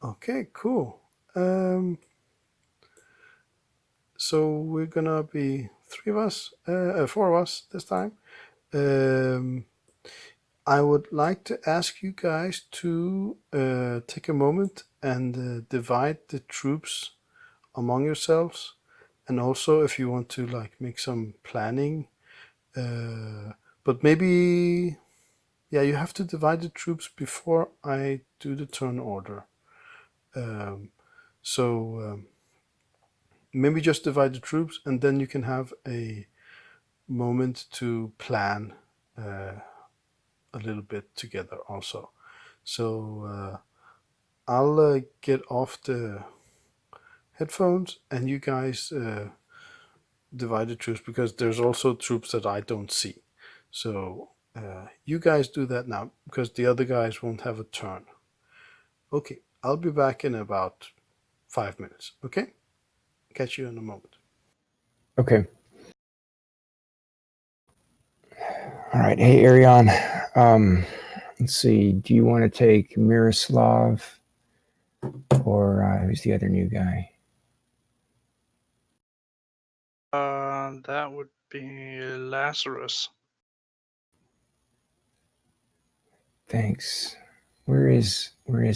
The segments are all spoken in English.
Okay, cool. So we're gonna be four of us this time. Um, I would like to ask you guys to take a moment and divide the troops among yourselves, and also if you want to like make some planning. But maybe, yeah, you have to divide the troops before I do the turn order. Um, so maybe just divide the troops, and then you can have a moment to plan a little bit together also. So I'll get off the headphones, and you guys divide the troops because there's also troops that I don't see. So you guys do that now because the other guys won't have a turn. Okay, I'll be back in about 5 minutes. Okay, catch you in a moment. Okay. All right. Hey, Arion. Let's see. Do you want to take Miroslav or who's the other new guy? That would be Lazarus. Thanks. Where is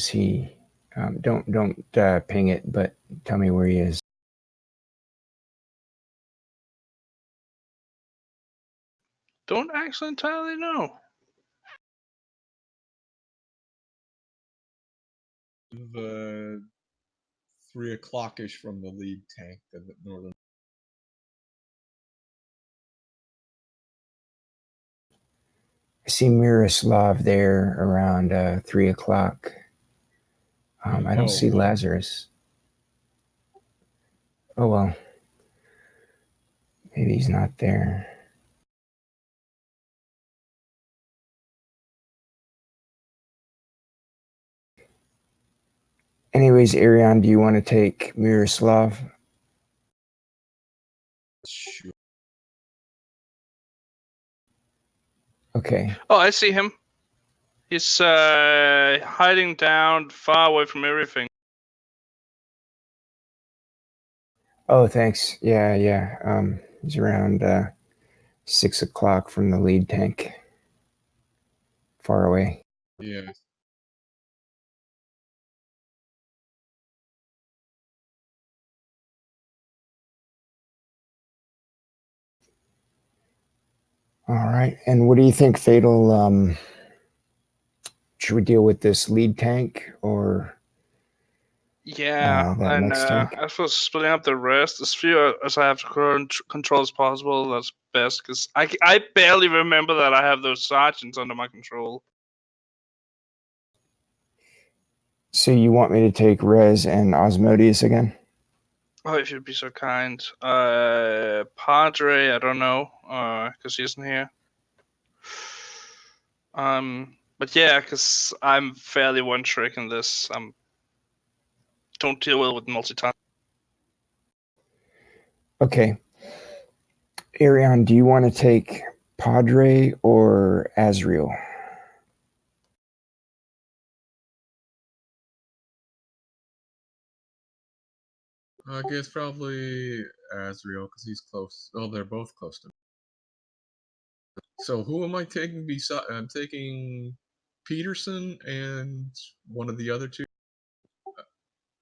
he? Don't ping it, but tell me where he is. Don't actually entirely know. The 3 o'clock-ish from the lead tank, the northern. I see Miroslav there around 3 o'clock. I don't see Lazarus. Oh well. Maybe he's not there. Anyways, Arion, do you want to take Miroslav? Sure. Okay. Oh, I see him. He's hiding down far away from everything. Oh, thanks. Yeah. He's around 6 o'clock from the lead tank. Far away. Yeah. All right. And what do you think, Fatal? Should we deal with this lead tank or Yeah, that and next tank? as for splitting up the rest, as few as I have to control as possible, that's best, because I barely remember that I have those sergeants under my control. So you want me to take Rez and Osmodius again? Oh, if you'd be so kind. Padre, I don't know, because he isn't here. But yeah, because I'm fairly one trick in this. Don't deal well with multitasking. Okay. Arion, do you want to take Padre or Azriel? I guess probably Azriel, because he's close. Oh, they're both close to me. So who am I taking beside? I'm taking Peterson and one of the other two.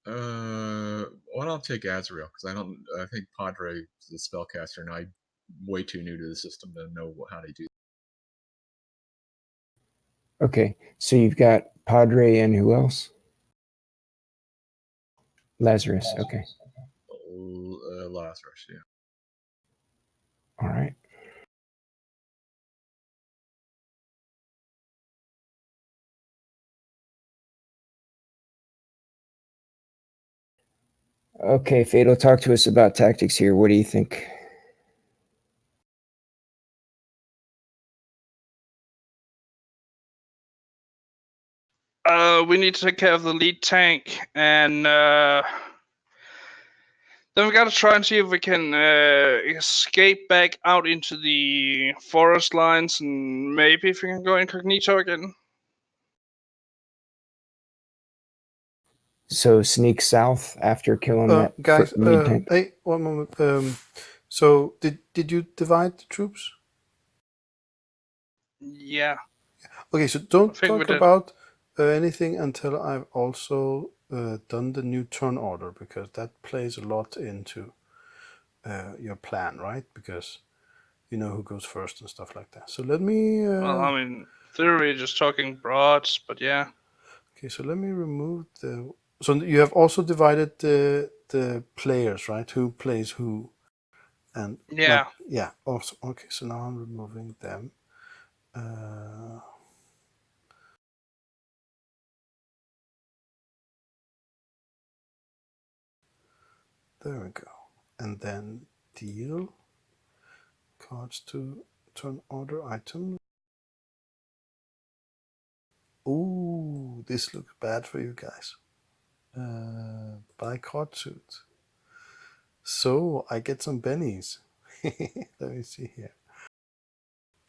Why don't I take Azriel? Because I think Padre is the spellcaster, and I'm way too new to the system to know how to do. Okay. So you've got Padre and who else? Lazarus. Okay. Lazarus, yeah. All right. Okay, Fatal, talk to us about tactics here. What do you think? We need to take care of the lead tank, and then we gotta try and see if we can escape back out into the forest lines, and maybe if we can go incognito again. So sneak south after killing that Guys, meat tank. hey, one moment. So did you divide the troops? Yeah, Okay, so I don't think we talk did. about anything until I've also done the new turn order, because that plays a lot into your plan, right? Because you know who goes first and stuff like that. So let me. Well, I mean, theory, just talking broads, but yeah. Okay, so let me remove the. So you have also divided the players, right? Who plays who, and like Yeah. yeah. Also, okay. So now I'm removing them. Uh, there we go. And then deal cards to turn order items. Ooh, this looks bad for you guys. Buy card suit. So I get some bennies. Let me see here.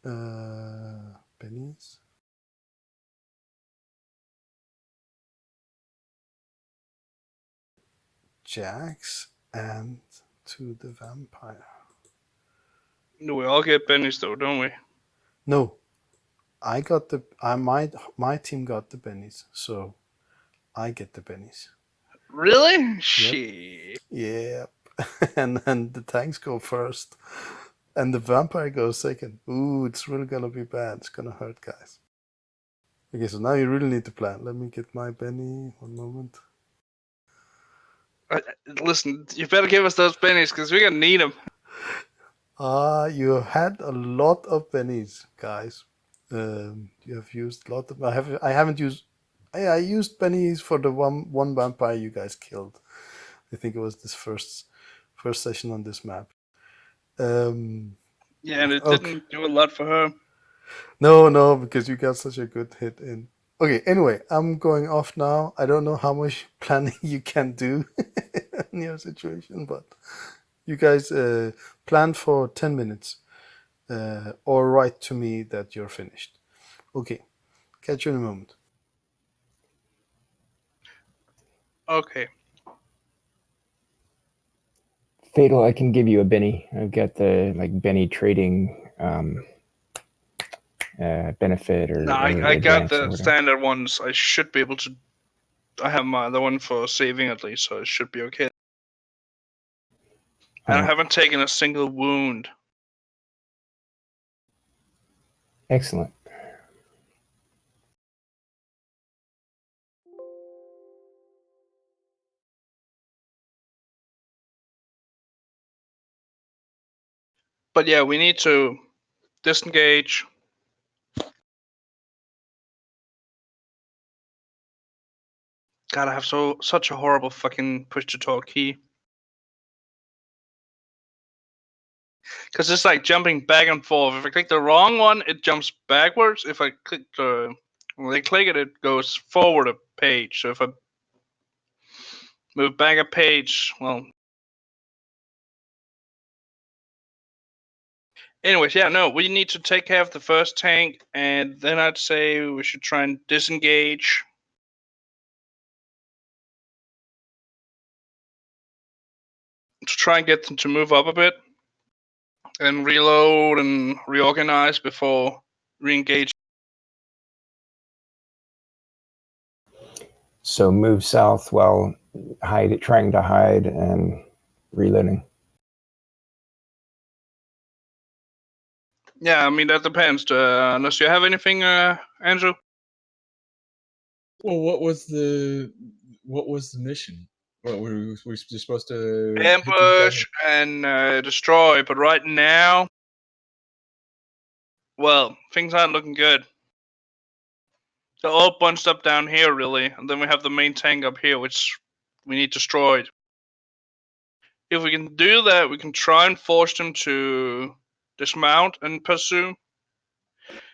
Bennies. Jacks and to the vampire. We all get bennies though, don't we? No, I got the. My team got the bennies, so I get the bennies. Really? Yep. Shit. Yep. And then the tanks go first, and the vampire goes second. Ooh, it's really gonna be bad. It's gonna hurt, guys. Okay, so now you really need to plan. Let me get my Benny. One moment. Listen, you better give us those bennies because we're gonna need them. You had a lot of bennies, guys. You have used a lot of. I haven't used. I used bennies for the one vampire you guys killed. I think it was this first session on this map. Yeah, and it Okay. didn't do a lot for her. No, because you got such a good hit in. Okay, anyway, I'm going off now. I don't know how much planning you can do in your situation, but you guys plan for 10 minutes or write to me that you're finished. Okay, catch you in a moment. Okay. Fatal, I can give you a Benny. I've got the like Benny trading benefit or No, I got advance or the whatever. standard ones. I should be able to. I have my other one for saving at least, so it should be okay. And I haven't taken a single wound. Excellent. But yeah, we need to disengage. God, I have such a horrible fucking push to talk key. Because it's like jumping back and forth. If I click the wrong one, it jumps backwards. If I click when I click it, it goes forward a page. So if I move back a page, well. Anyways, yeah, no, we need to take care of the first tank, and then I'd say we should try and disengage. To try and get them to move up a bit. And reload and reorganize before re-engage. So move south while trying to hide and reloading. Yeah, I mean that depends. Unless you have anything, Andrew. Well, what was the mission? What were we just supposed to hit these Ambush guys? and destroy. But right now, well, things aren't looking good. They're all bunched up down here, really, and then we have the main tank up here, which we need destroyed. If we can do that, we can try and force them to dismount and pursue.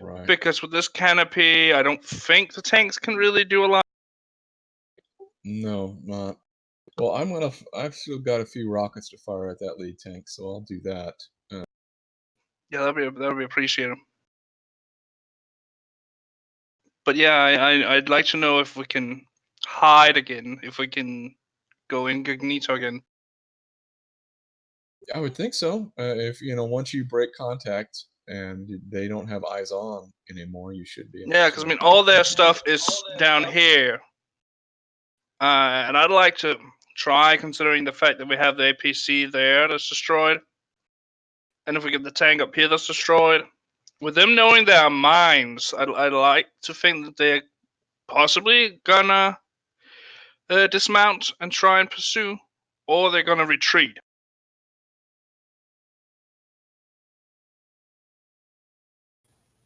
Right. Because with this canopy, I don't think the tanks can really do a lot. No, not. Well, I've still got a few rockets to fire at that lead tank, so I'll do that. Yeah, that'd be appreciated. But yeah, I'd like to know if we can hide again if we can go incognito again. I would think so. If once you break contact and they don't have eyes on anymore, you should be able Yeah, to. because I mean, all their stuff is down here, and I'd like to try, considering the fact that we have the APC there that's destroyed, and if we get the tank up here that's destroyed, with them knowing their minds, I'd like to think that they're possibly gonna dismount and try and pursue, or they're gonna retreat.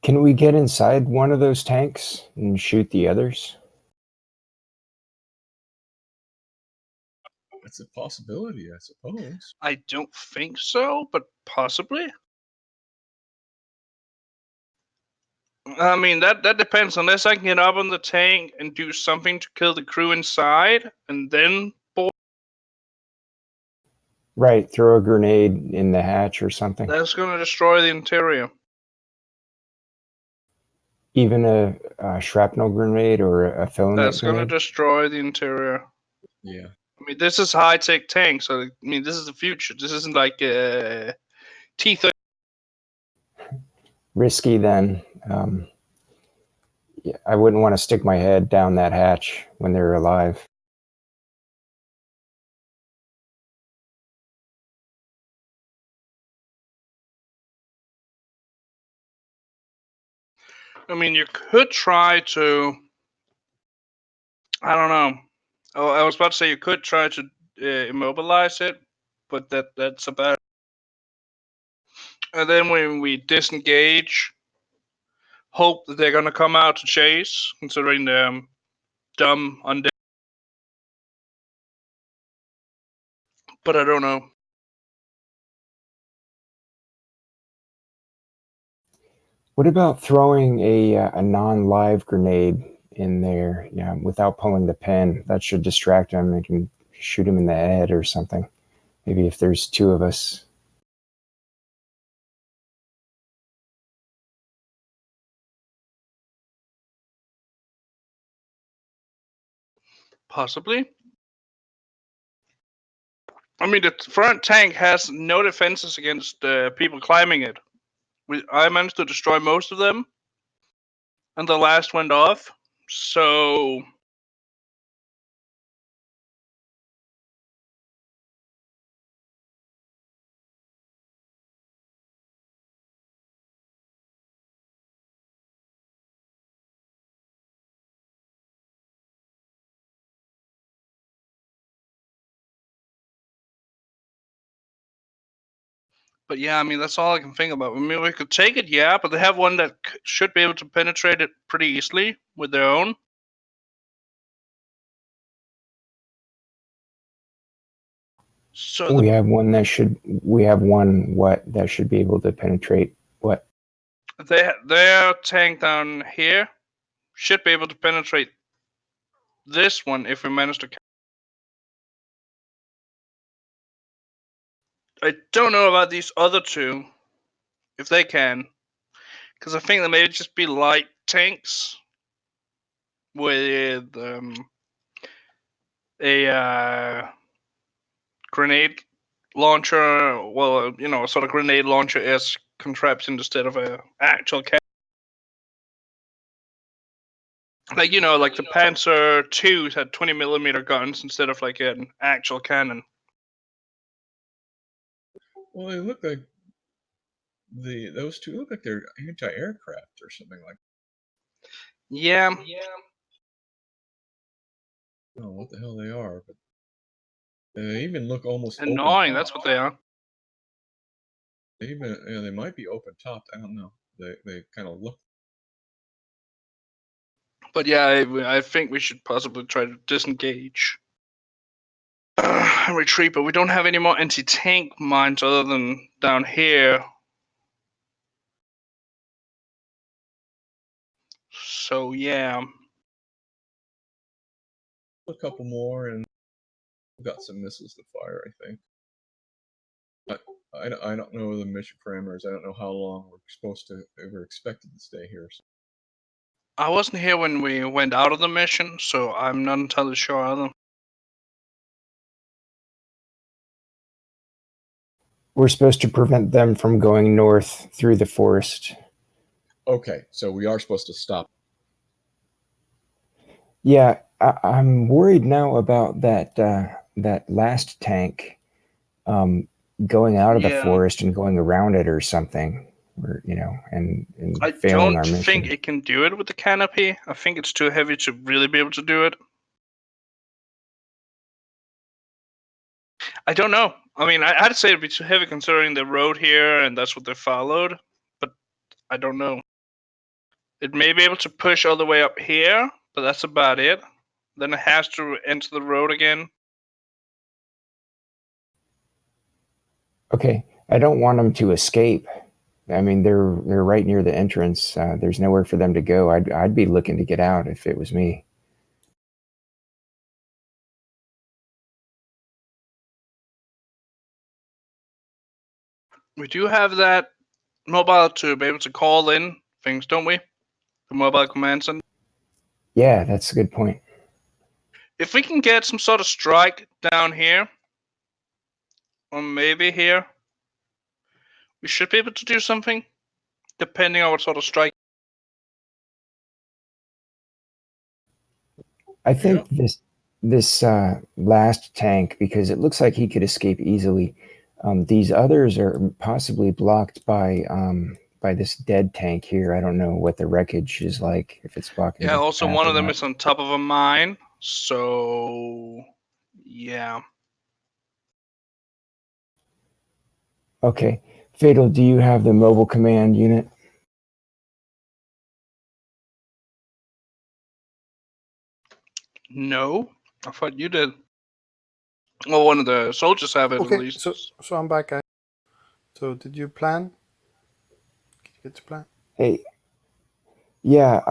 Can we get inside one of those tanks and shoot the others? It's a possibility, I suppose. I don't think so, but possibly. I mean, that depends. Unless I can get up on the tank and do something to kill the crew inside, and then board. Right, throw a grenade in the hatch or something. That's gonna destroy the interior. Even a shrapnel grenade or a filament That's gonna grenade? destroy the interior. Yeah. I mean, this is high-tech tank, so I mean, this is the future. This isn't like T30. Risky then. Yeah, I wouldn't want to stick my head down that hatch when they're alive. I mean, you could try to. I don't know. Oh, I was about to say you could try to immobilize it, but that's about. And then when we disengage, hope that they're gonna come out to chase, considering they're dumb undead. But I don't know. What about throwing a non-live grenade in there, yeah, without pulling the pin? That should distract him. And can shoot him in the head or something. Maybe if there's two of us. Possibly. I mean, the front tank has no defenses against people climbing it. I managed to destroy most of them, and the last went off. So but yeah, I mean, that's all I can think about. I mean, we could take it, yeah, but they have one that should be able to penetrate it pretty easily with their own. So We have one that should. We have one that should be able to penetrate what? their tank down here should be able to penetrate this one if we manage to. I don't know about these other two, if they can, because I think they may just be light tanks with a grenade launcher. Well, a sort of grenade launcher is contraption instead of a actual cannon. Like like the Panzer IIs had 20mm guns instead of like an actual cannon. Well, they look like those two look like they're anti-aircraft or something like. Yeah. I don't know what the hell they are, but they even look almost Annoying. That's what they are. They even they might be open topped. I don't know. They kind of look. But yeah, I think we should possibly try to disengage. Retreat, but we don't have any more anti-tank mines other than down here. So yeah. A couple more, and we've got some missiles to fire. I think. I don't know the mission parameters. I don't know how long we're expected to stay here. So. I wasn't here when we went out of the mission, so I'm not entirely sure either. We're supposed to prevent them from going north through the forest. Okay, so we are supposed to stop. Yeah, I'm worried now about that last tank going out of the Yeah. forest and going around it or something, or and I failing don't our mission. think it can do it with the canopy. I think it's too heavy to really be able to do it. I don't know. I mean, I'd say it'd be too heavy considering the road here, and that's what they followed. But I don't know. It may be able to push all the way up here, but that's about it. Then it has to enter the road again. Okay, I don't want them to escape. I mean, they're right near the entrance. There's nowhere for them to go. I'd be looking to get out if it was me. We do have that mobile to be able to call in things, don't we? The mobile command center. Yeah, that's a good point. If we can get some sort of strike down here, or maybe here, we should be able to do something, depending on what sort of strike. I think this last tank, because it looks like he could escape easily. These others are possibly blocked by this dead tank here. I don't know what the wreckage is like, if it's blocking Yeah, the also path one or of them not. is on top of a mine, so yeah. Okay, Fatal, do you have the mobile command unit? No, I thought you did. Well, one of the soldiers have it at Okay, least. so I'm back, guys. So did you plan? Did you get to plan? Hey, yeah,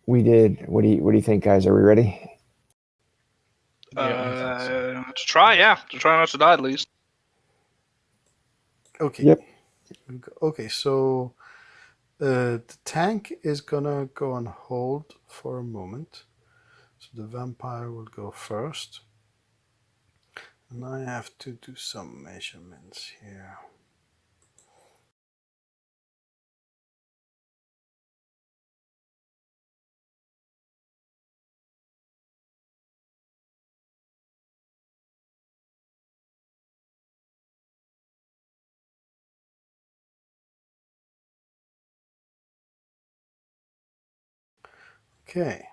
we did. What do you think, guys? Are we ready? Yeah, I think so. To try not to die at least. Okay. Yep. Okay, so the tank is gonna go on hold for a moment. So the vampire will go first. And I have to do some measurements here. Okay,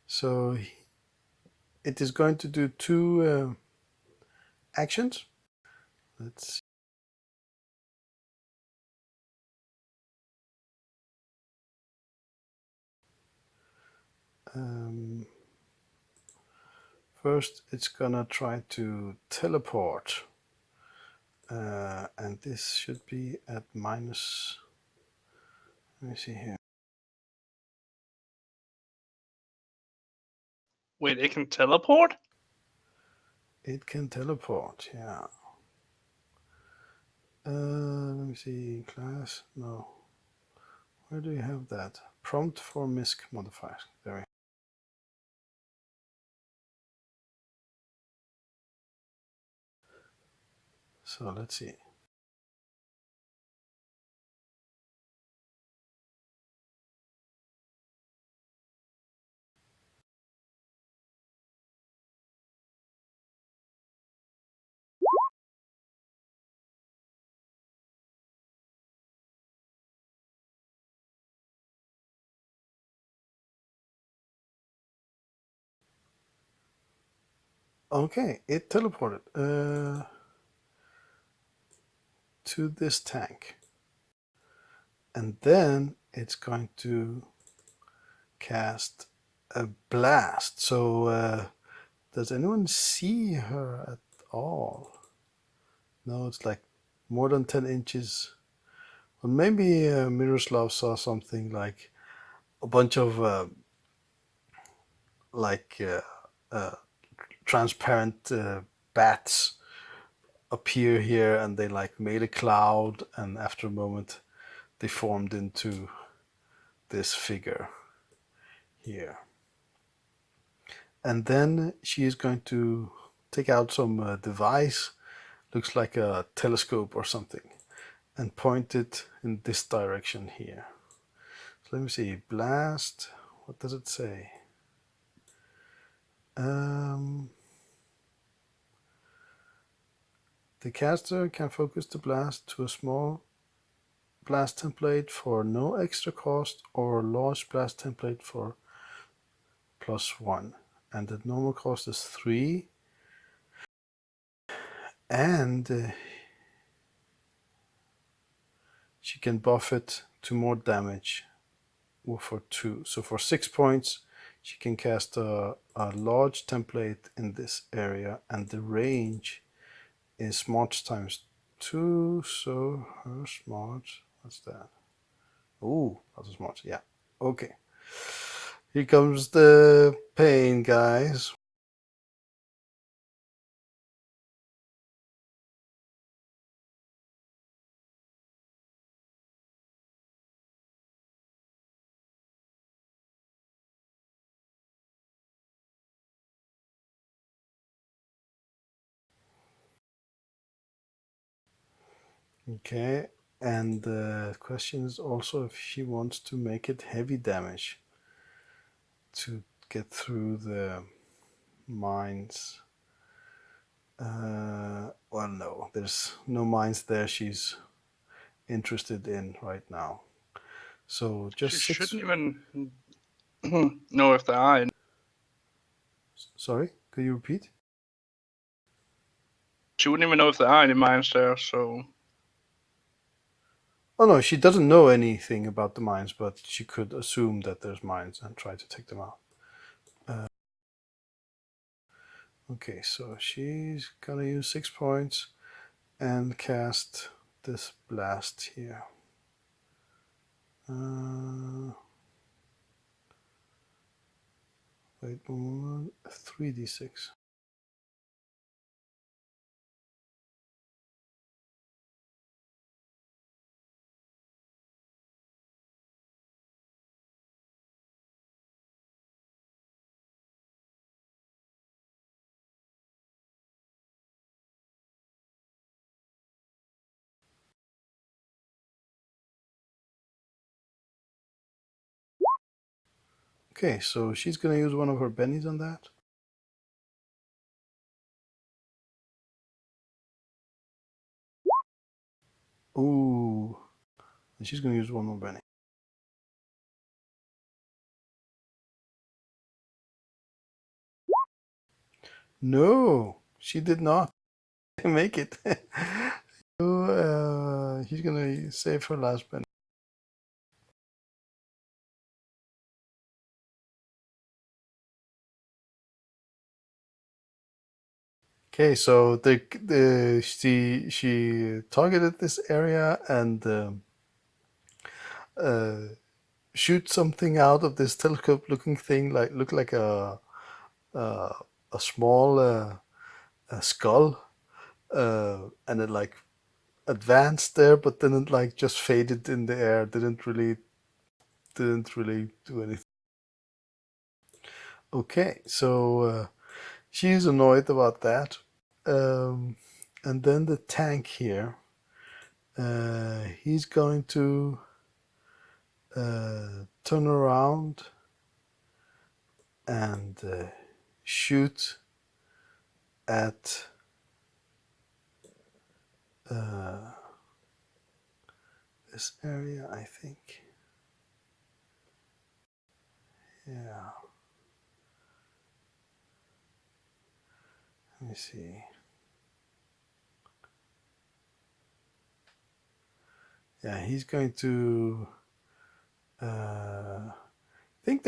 so it is going to do two actions. Let's see. First, it's gonna try to teleport, and this should be at minus. Let me see here. Wait, it can teleport? It can teleport, yeah. Let me see, class, no. Where do you have that? Prompt for misc modifiers. There we go. So let's see. Okay, it teleported to this tank. And then it's going to cast a blast. So does anyone see her at all? No, it's like more than 10 inches. Well, maybe Miroslav saw something like a bunch of like transparent bats appear here, and they like made a cloud, and after a moment they formed into this figure here. And then she is going to take out some device, looks like a telescope or something, and point it in this direction here. So let me see, blast, what does it say? The caster can focus the blast to a small blast template for no extra cost or large blast template for +1. And the normal cost is 3. And she can buff it to more damage for 2. So for 6 points, she can cast a large template in this area, and the range is smarts times 2. So her smarts, what's that? Ooh, that's a smart. Yeah. Okay. Here comes the pain, guys. Okay. And the question is also if she wants to make it heavy damage to get through the mines. Well, no, there's no mines there she's interested in right now. So just She 6. shouldn't even know if there are any. Sorry, could you repeat? She wouldn't even know if there are any mines there, so. Oh no, she doesn't know anything about the mines, but she could assume that there's mines and try to take them out. Okay, so she's gonna use 6 points and cast this blast here. Wait one moment. 3d6. Okay, so she's gonna use one of her bennies on that. Ooh, and she's gonna use one more benny. No, she did not make it. So, he's gonna save her last benny. Okay, so she targeted this area and shoot something out of this telescope-looking thing, like look like a, a small a skull, and it like advanced there, but then it like just faded in the air. Didn't really do anything. Okay, so she's annoyed about that, and then the tank here. He's going to turn around and shoot at this area, I think. Yeah. Let me see. Yeah, he's going to. I think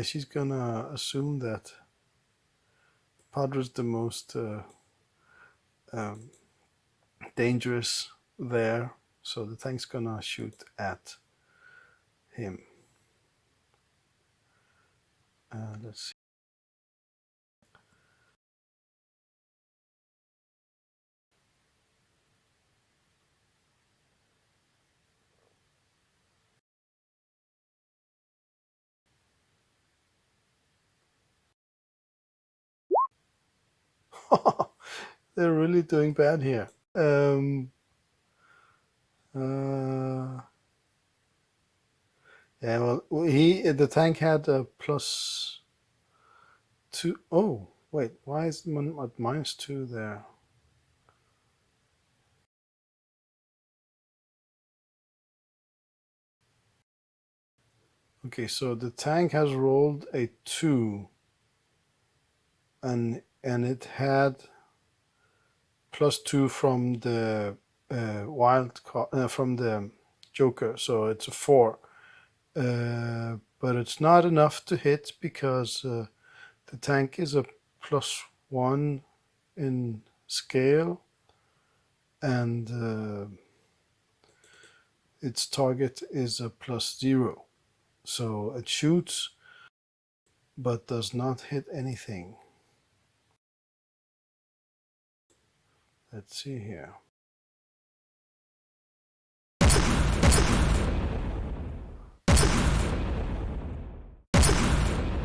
she's gonna assume that Padra's the most um, dangerous there, so the tank's gonna shoot at him. Let's see. They're really doing bad here. Yeah, well, the tank had a +2. Oh, wait, why is it at -2 there? Okay, so the tank has rolled a 2, and it had +2 from the wild card, from the Joker, so it's a 4. But it's not enough to hit because the tank is a +1 in scale, and its target is a +0. So it shoots, but does not hit anything. Let's see here.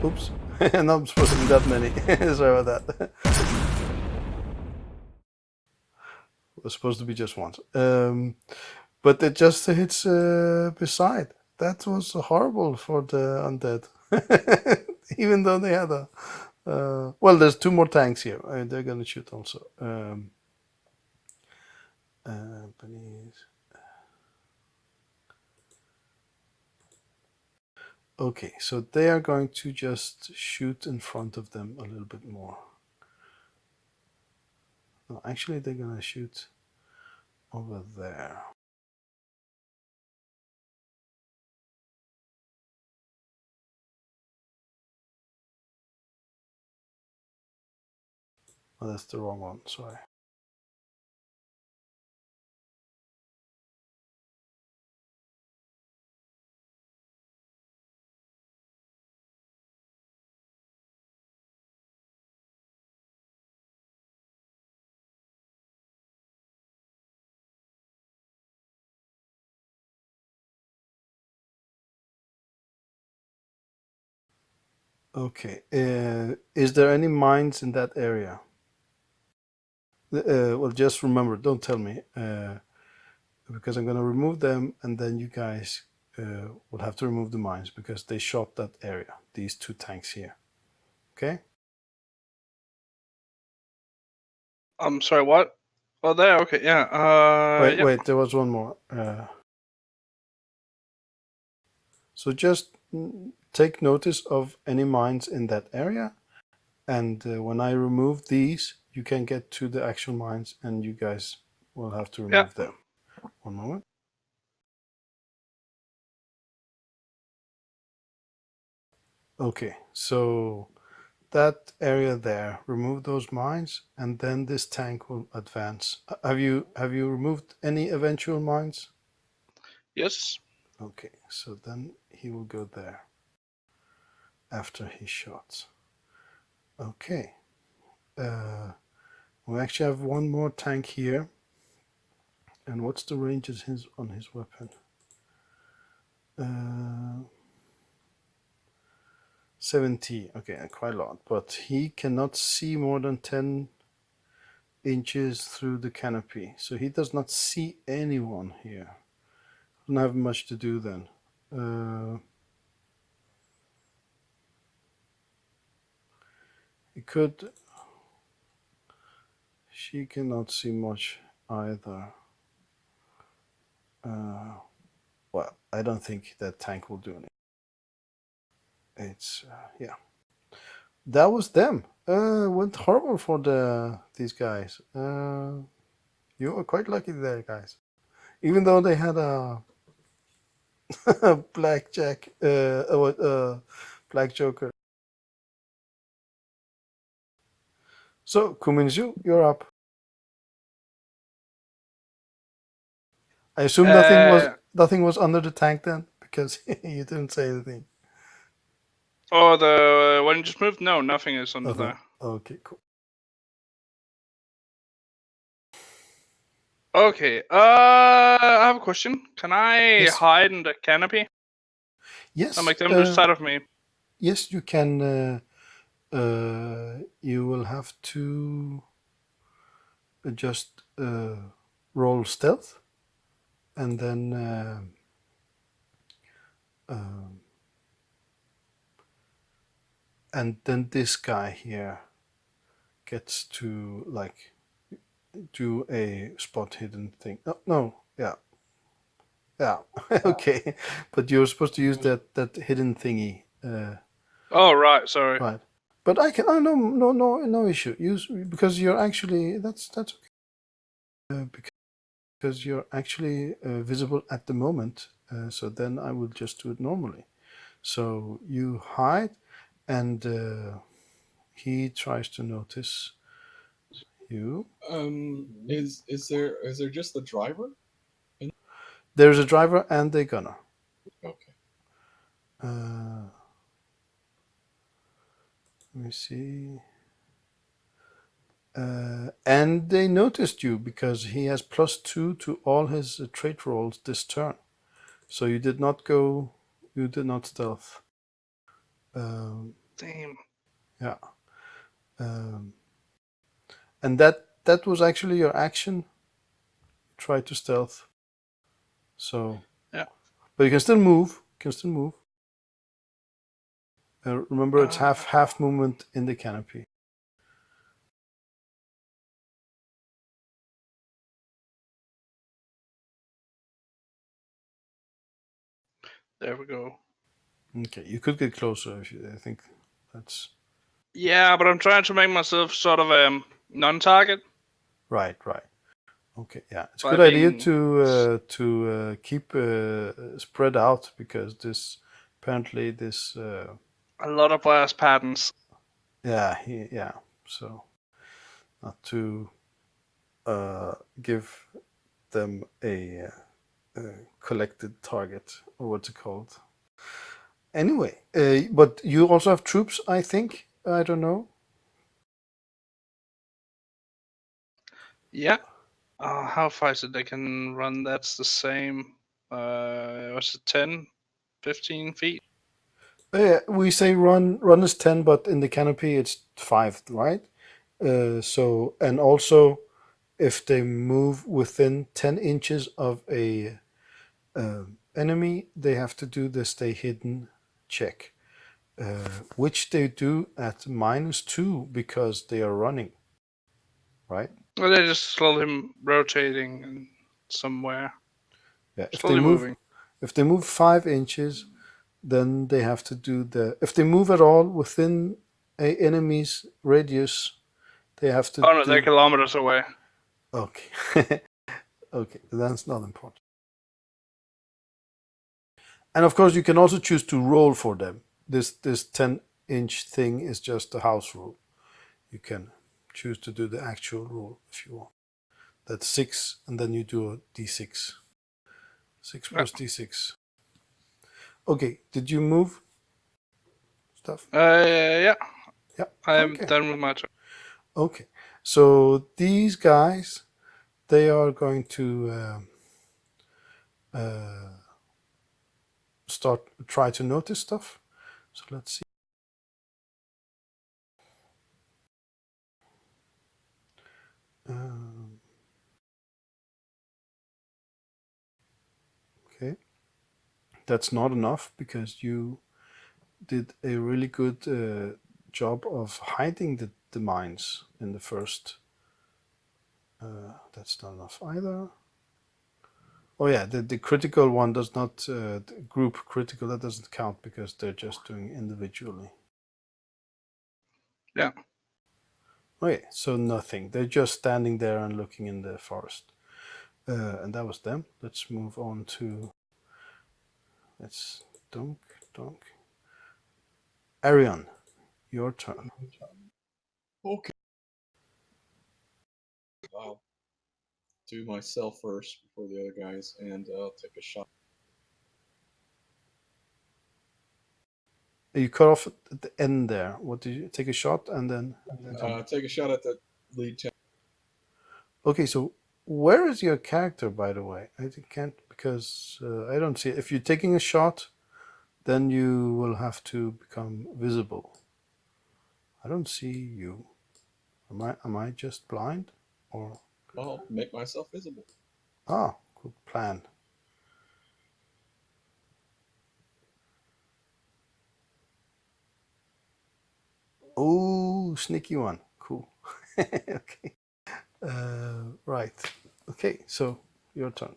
Oops, not supposed to be that many. Sorry about that. It was supposed to be just once. But it just hits beside. That was horrible for the undead. Even though they had a... well, there's 2 more tanks here. They're going to shoot also. Beneath. Okay, so they are going to just shoot in front of them a little bit more. No, actually, they're going to shoot over there. Oh, that's the wrong one, sorry. Okay, is there any mines in that area? Well, just remember, don't tell me, because I'm going to remove them, and then you guys will have to remove the mines because they shot that area, these 2 tanks here. Okay? I'm sorry, what? Oh, there, okay, yeah. Wait, there was one more. So just take notice of any mines in that area, and when I remove these, you can get to the actual mines, and you guys will have to remove them. One moment. Okay, so that area there, remove those mines, and then this tank will advance. Have you removed any eventual mines? Yes. Okay, so then he will go there after he shots. Okay, we actually have one more tank here. And what's the range on his weapon? 70. Okay, quite a lot. But he cannot see more than 10 inches through the canopy. So he does not see anyone here. Doesn't have much to do then. He could... She cannot see much either. Well, I don't think that tank will do anything. It's, yeah. That was them. Went horrible for these guys. You were quite lucky there, guys. Even though they had a blackjack, black joker. So, Kuminju, you're up. I assume nothing was under the tank then, because you didn't say anything. Oh, the one you just moved? No, nothing is under Nothing. there. Okay, cool. Okay, I have a question. Can I Yes. hide in the canopy? Yes. And make them lose sight of me? Yes, you can. You will have to just roll stealth, and then this guy here gets to like do a spot hidden thing. No, yeah. Okay, but you're supposed to use that hidden thingy. Oh right, sorry. Right. But I can. Oh no issue. Use because you're actually that's okay. Because you're actually visible at the moment. So then I will just do it normally. So you hide, and he tries to notice you. Is there just the driver? There's a driver and a gunner. Okay. Let me see. And they noticed you because he has +2 to all his trait rolls this turn. So you did not stealth. Damn. Yeah. And that was actually your action. Try to stealth. So Yeah. but you can still move. Remember, it's half movement in the canopy. There we go. Okay, you could get closer if you. I think that's Yeah, but I'm trying to make myself sort of non-target. right. Okay, yeah, it's a By good idea being to keep spread out because this apparently this a lot of blast patterns. yeah. So not to give them a collected target or what's it called. Anyway, but you also have troops, I think. I don't know. Yeah. How far is it they can run? That's the same. Was it 10, 15 feet? We say run is 10, but in the canopy it's 5, right? So and also if they move within 10 inches of a enemy, they have to do the stay hidden check, which they do at -2 because they are running, right? Well, they just slowly rotating somewhere. Yeah. Slowly moving. If they move 5 inches, then they have to do if they move at all within a enemy's radius, they have to Oh no, they're do. kilometers away. Okay. Okay, that's not important. And of course, you can also choose to roll for them. This 10-inch thing is just a house rule. You can choose to do the actual rule if you want. That's 6, and then you do a d6. 6 plus d6. Okay, did you move stuff? Yeah. Yeah. I'm Okay. done with my turn. Okay. So these guys, they are going to try to notice stuff. So let's see. Okay. That's not enough because you did a really good job of hiding the mines in the first. That's not enough either. Oh yeah, the critical one does not the group critical, that doesn't count because they're just doing individually. Yeah. Okay, so nothing. They're just standing there and looking in the forest. And that was them. Let's move on to. Let's donk. Arion, your turn. Okay. I'll do myself first before the other guys, and I'll take a shot. You cut off at the end there. What did you take a shot and then? Take a shot at the lead tank. Okay, so where is your character, by the way? I can't because I don't see it. If you're taking a shot, then you will have to become visible. I don't see you. Am I just blind or? I'll make myself visible. Ah, good plan. Oh, sneaky one. Cool. Okay. Right. Okay, so your turn.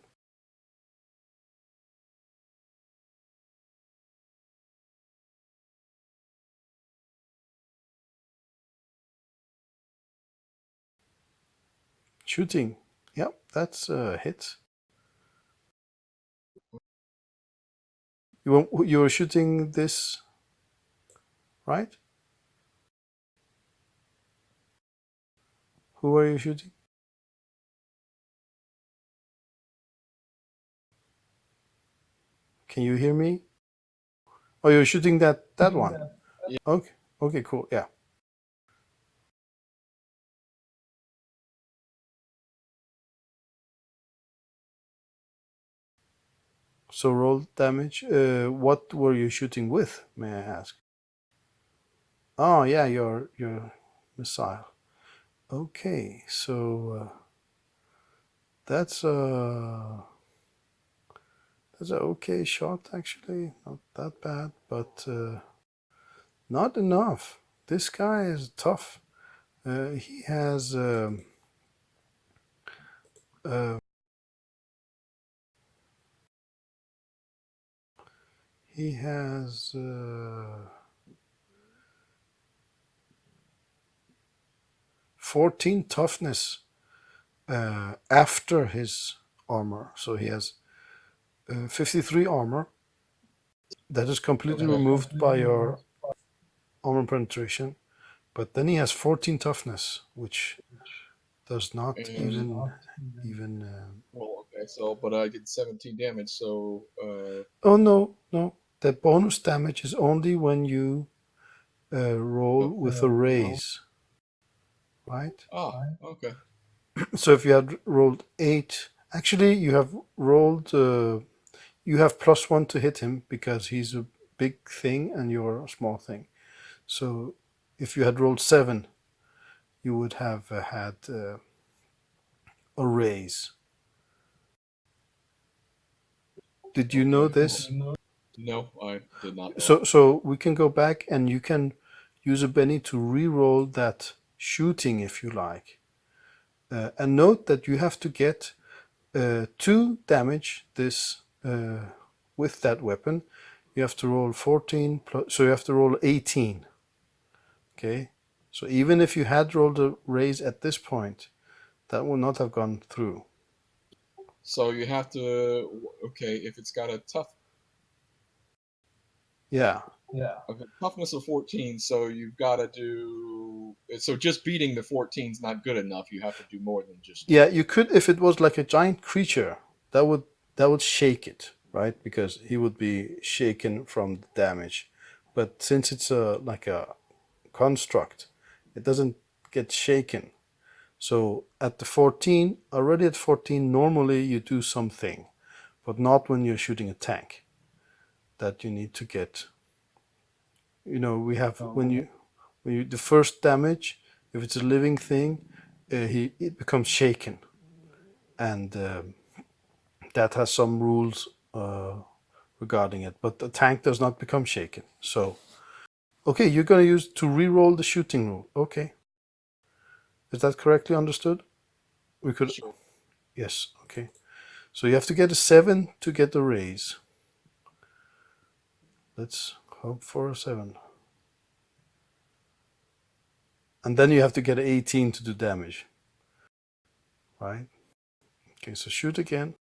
Shooting. Yep, that's a hit. You were shooting this, right? Who are you shooting? Can you hear me? Oh, you're shooting that one. Yeah. Okay. Okay, cool. Yeah. So roll damage. What were you shooting with, may I ask? Oh, yeah, your missile. Okay, so that's a okay shot actually. Not that bad, but not enough. This guy is tough. He has he has 14 toughness after his armor. So he has 53 armor. That is completely Okay. removed by your armor penetration. But then he has 14 toughness, which does not And even. well, okay. So, but I did 17 damage. So, Oh no, no. The bonus damage is only when you roll with a raise, right? Okay. So if you had rolled 8, actually you have rolled. You have +1 to hit him because he's a big thing and you're a small thing. So if you had rolled 7, you would have had a raise. Did you know Okay. this? No, I did not know. So we can go back and you can use a Benny to re-roll that shooting if you like. And note that you have to get 2 damage this with that weapon. You have to roll 14 plus, so you have to roll 18. Okay, so even if you had rolled a raise at this point, that would not have gone through. So you have to. Okay, if it's got a Yeah, toughness of 14, so you've got to do. So just beating the 14 is not good enough. You have to do more than just. yeah. You could, if it was like a giant creature, that would shake it, right? Because he would be shaken from the damage. But since it's like a construct, it doesn't get shaken. So at the 14, already at 14, normally you do something, but not when you're shooting a tank. That you need to get. We have when you the first damage, if it's a living thing, it becomes shaken, and that has some rules regarding it. But the tank does not become shaken. So, okay, you're gonna use to re-roll the shooting rule. Okay, is that correctly understood? We could. Sure. Yes. Okay. So you have to get a 7 to get a raise. Let's hope for a 7. And then you have to get an 18 to do damage. Right? Okay, so shoot again.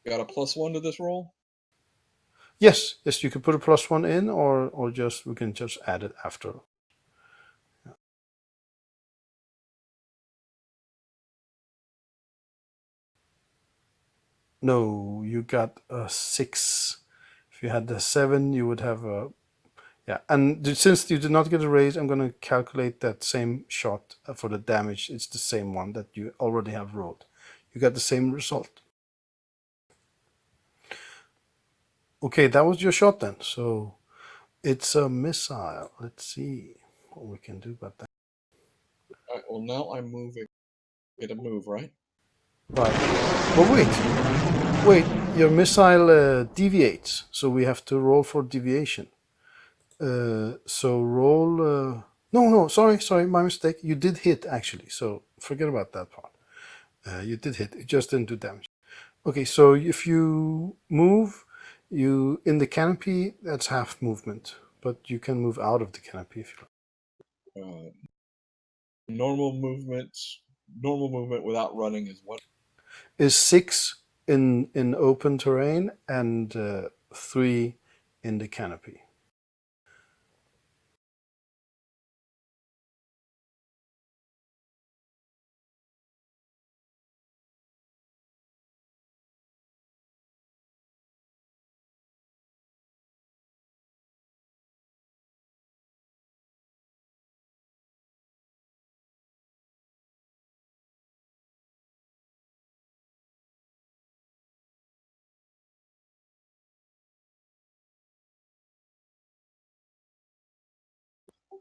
Got a +1 to this roll? Yes, you can put a +1 in, or just we can just add it after. Yeah. No, you got a 6. If you had the 7, you would have a. Yeah, and since you did not get a raise, I'm going to calculate that same shot for the damage. It's the same one that you already have rolled. You got the same result. Okay, that was your shot then. So it's a missile. Let's see what we can do about that. Alright, well, now I'm moving. Get a move, right? Right. But wait, your missile deviates, so we have to roll for deviation. So roll. No, sorry, my mistake. You did hit actually, so forget about that part. You did hit. It just didn't do damage. Okay, so if you move, you in the canopy, that's half movement, but you can move out of the canopy if you like. Uh, normal movement without running is what? Is 6 in open terrain and 3 in the canopy.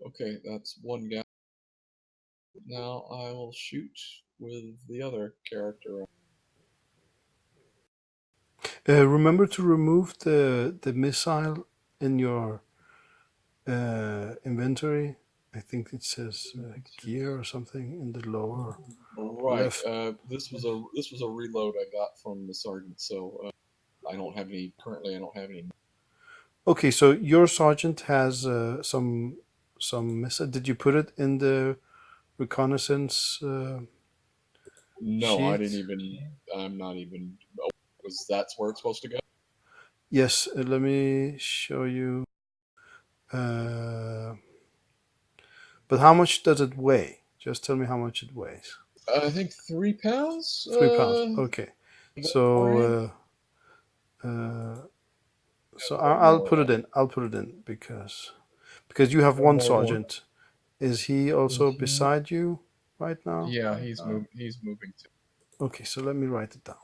Okay, that's one guy. Now I will shoot with the other character. Remember to remove the missile in your inventory. I think it says gear or something in the lower Right. left. This was a reload I got from the sergeant, so I don't have any currently. I don't have any. Okay, so your sergeant has some missile. Did you put it in the reconnaissance No, I sheet? didn't even. I'm not even. Oh, was that's where it's supposed to go? Yes. Let me show you. But how much does it weigh? Just tell me how much it weighs. I think 3 pounds. 3 pounds. Okay. So so I'll put it in. I'll put it in because you have one sergeant. Is he also beside you right now? Yeah, he's moving. He's moving too. Okay, so let me write it down.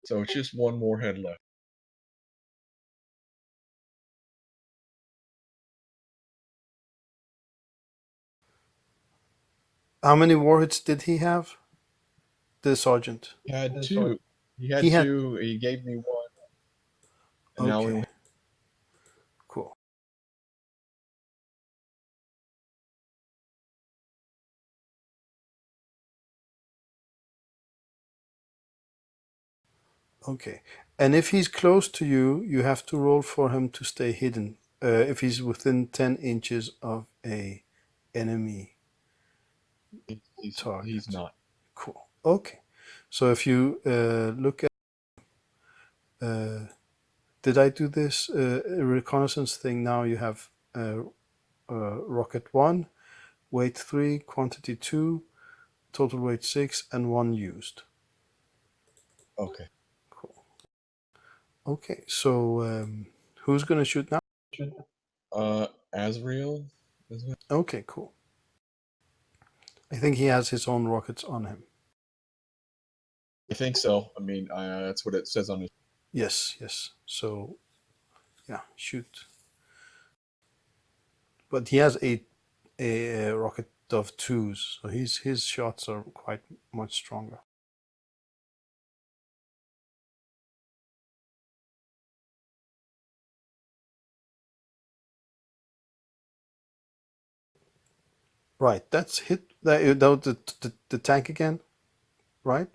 So it's just one more head left. How many warheads did he have? The sergeant. He had two. He had He had. two. He gave me one. And now we Okay. Cool. Okay. And if he's close to you, you have to roll for him to stay hidden. If he's within 10 inches of a enemy target. He's not. Cool. Okay. So if you look at, did I do this reconnaissance thing? Now you have rocket 1, weight 3, quantity 2, total weight 6, and 1 used. Okay. Cool. Okay. So who's gonna shoot now? Azrael. Okay. Cool. I think he has his own rockets on him. I think so. I mean, that's what it says on his. Yes. So yeah, shoot. But he has a rocket of 2s, so his shots are quite much stronger. Right, that's hit the tank again, right?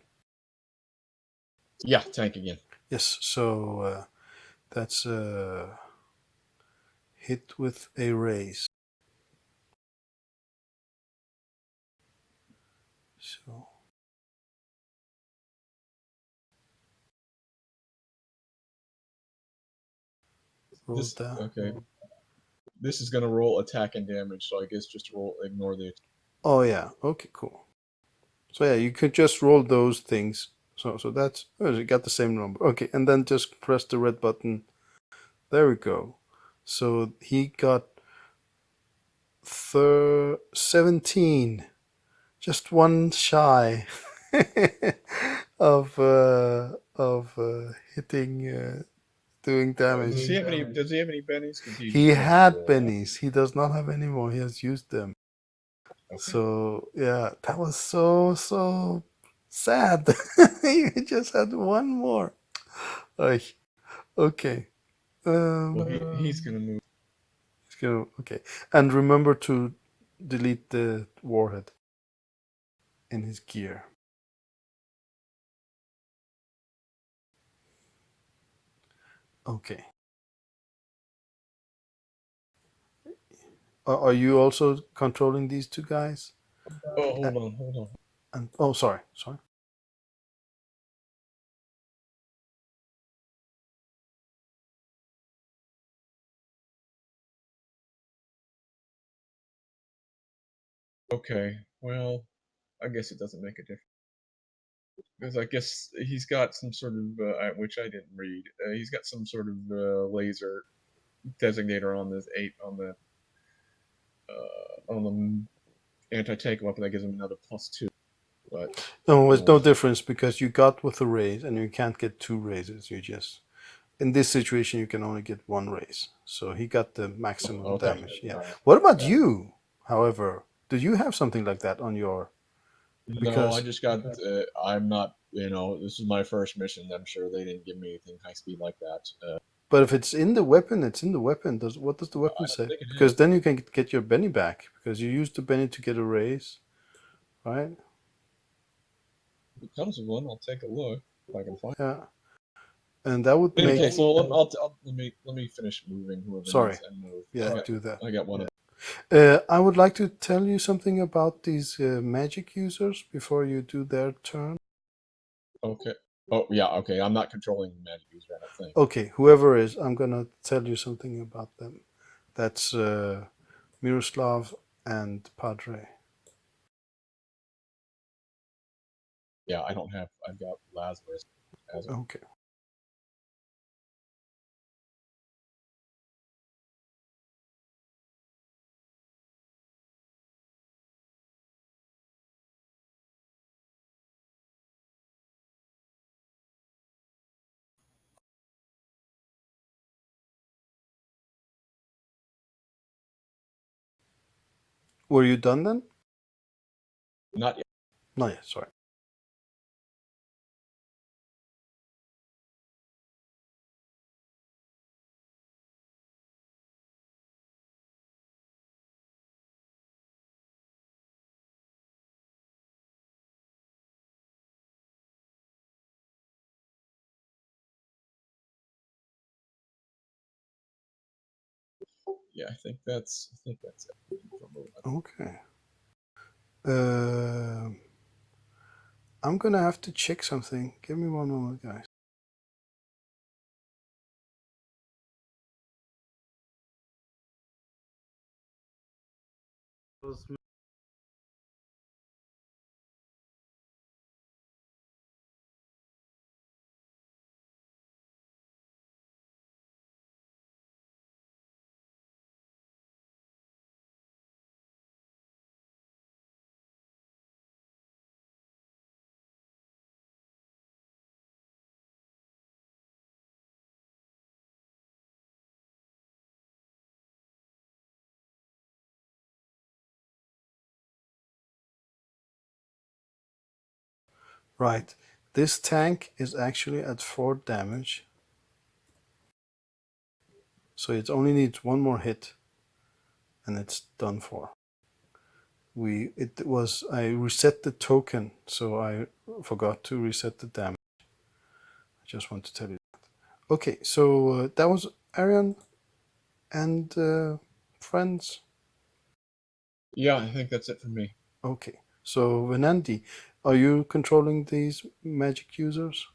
Yeah, tank again. Yes, so that's hit with a raise. So roll down. Okay. This is gonna roll attack and damage, so I guess just ignore the. Oh yeah, okay, cool. So yeah, you could just roll those things. So that's you got the same number. Okay, and then just press the red button. There we go. So he got 17. Just one shy. of hitting, doing damage. Does he have any? Does he have any bennies? Because He had bennies. He does not have any more. He has used them. Okay. So yeah, that was so sad. You just had one more. Like, okay. Well, he's gonna move. Okay. And remember to delete the warhead in his gear. Okay. Are you also controlling these two guys? Oh, hold on. And oh, sorry. Okay. Well, I guess it doesn't make a difference. Because I guess he's got some sort of, which I didn't read. He's got some sort of laser designator on this on the anti-tank weapon that gives him another +2. But No, it's no difference because you got with the raise and you can't get two raises. You just, in this situation, you can only get one raise. So he got the maximum damage. Yeah. What about you? However, do you have something like that on your? No, I just got. I'm not. This is my first mission. I'm sure they didn't give me anything high speed like that. But if it's in the weapon, it's in the weapon. What does the weapon say? Because then you can get your Benny back because you used the Benny to get a raise, right? If it comes with one, I'll take a look if I can find. Yeah, and that would In any make. case, well, let me finish moving. Whoever Sorry. needs and move. Yeah, do that. I got one. I would like to tell you something about these magic users before you do their turn. Okay. Oh yeah. Okay. I'm not controlling the magic user. I don't think. Okay, whoever is, I'm gonna tell you something about them. That's Miroslav and Padre. Yeah, I don't have. I've got Lazarus. Okay. Were you done then? Not yet. Not yet. Sorry. Yeah, I think that's it. For movement. Okay. I'm gonna have to check something. Give me one moment, guys. Right. This tank is actually at 4 damage. So it only needs one more hit and it's done for. I reset the token, so I forgot to reset the damage. I just want to tell you that. Okay, so that was Arian and friends. Yeah, I think that's it for me. Okay, so Venandi, are you controlling these magic users?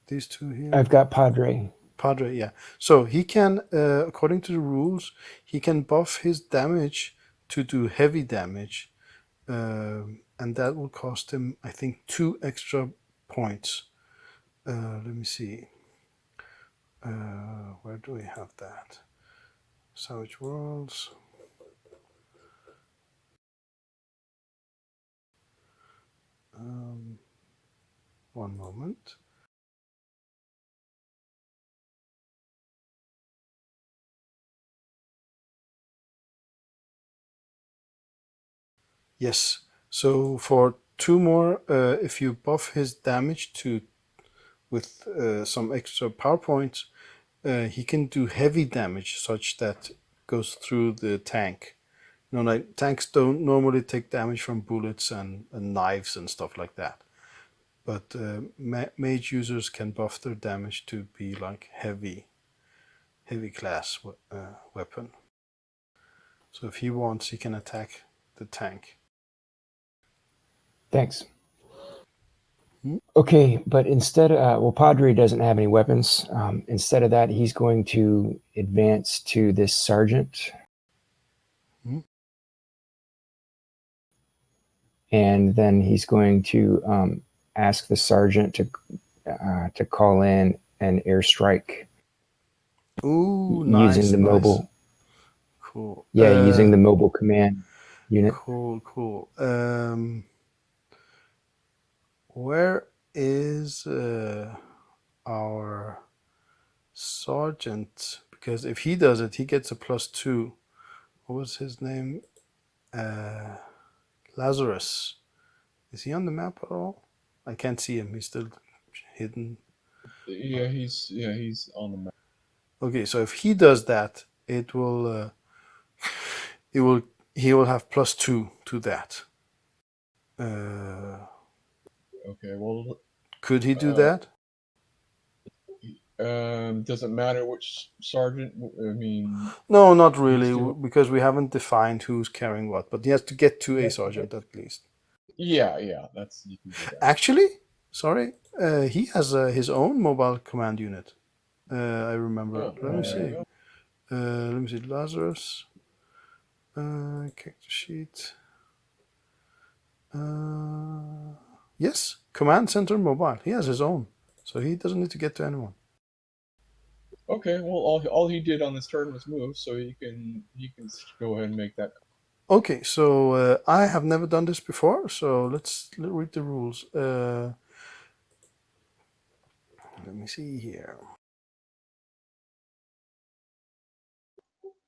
These two here? I've got Padre. Padre, yeah. So he can, according to the rules, he can buff his damage to do heavy damage. And that will cost him, I think, 2 extra points. Let me see. Where do we have that? Savage Worlds. One moment. Yes. So for 2 more, if you buff his damage with some extra power points, he can do heavy damage, such that goes through the tank. You know, like tanks don't normally take damage from bullets and knives and stuff like that. But mage users can buff their damage to be like heavy class weapon. So if he wants, he can attack the tank. Thanks. Okay, but instead, well, Padre doesn't have any weapons. Instead of that, he's going to advance to this sergeant. And then he's going to ask the sergeant to call in an airstrike. Ooh, using the mobile. Cool. Yeah, using the mobile command unit. Cool. Where is our sergeant? Because if he does it, he gets a +2. What was his name? Lazarus. Is he on the map at all? I can't see him. He's still hidden. Yeah, he's on the map. Okay, so if he does that, he will have +2 to that. Okay, well, Could he do that? doesn't matter which sergeant. I mean, No, not really, still... because we haven't defined who's carrying what. But he has to get to a sergeant at least. Yeah, that's, you can do that. Actually, sorry, he has his own mobile command unit. I remember. Oh, Let me see. Lazarus. Character sheet. Yes, command center mobile. He has his own, so he doesn't need to get to anyone. Okay, well, all he did on this turn was move, so he can go ahead and make that. Okay, so I have never done this before, so let's read the rules. Let me see here.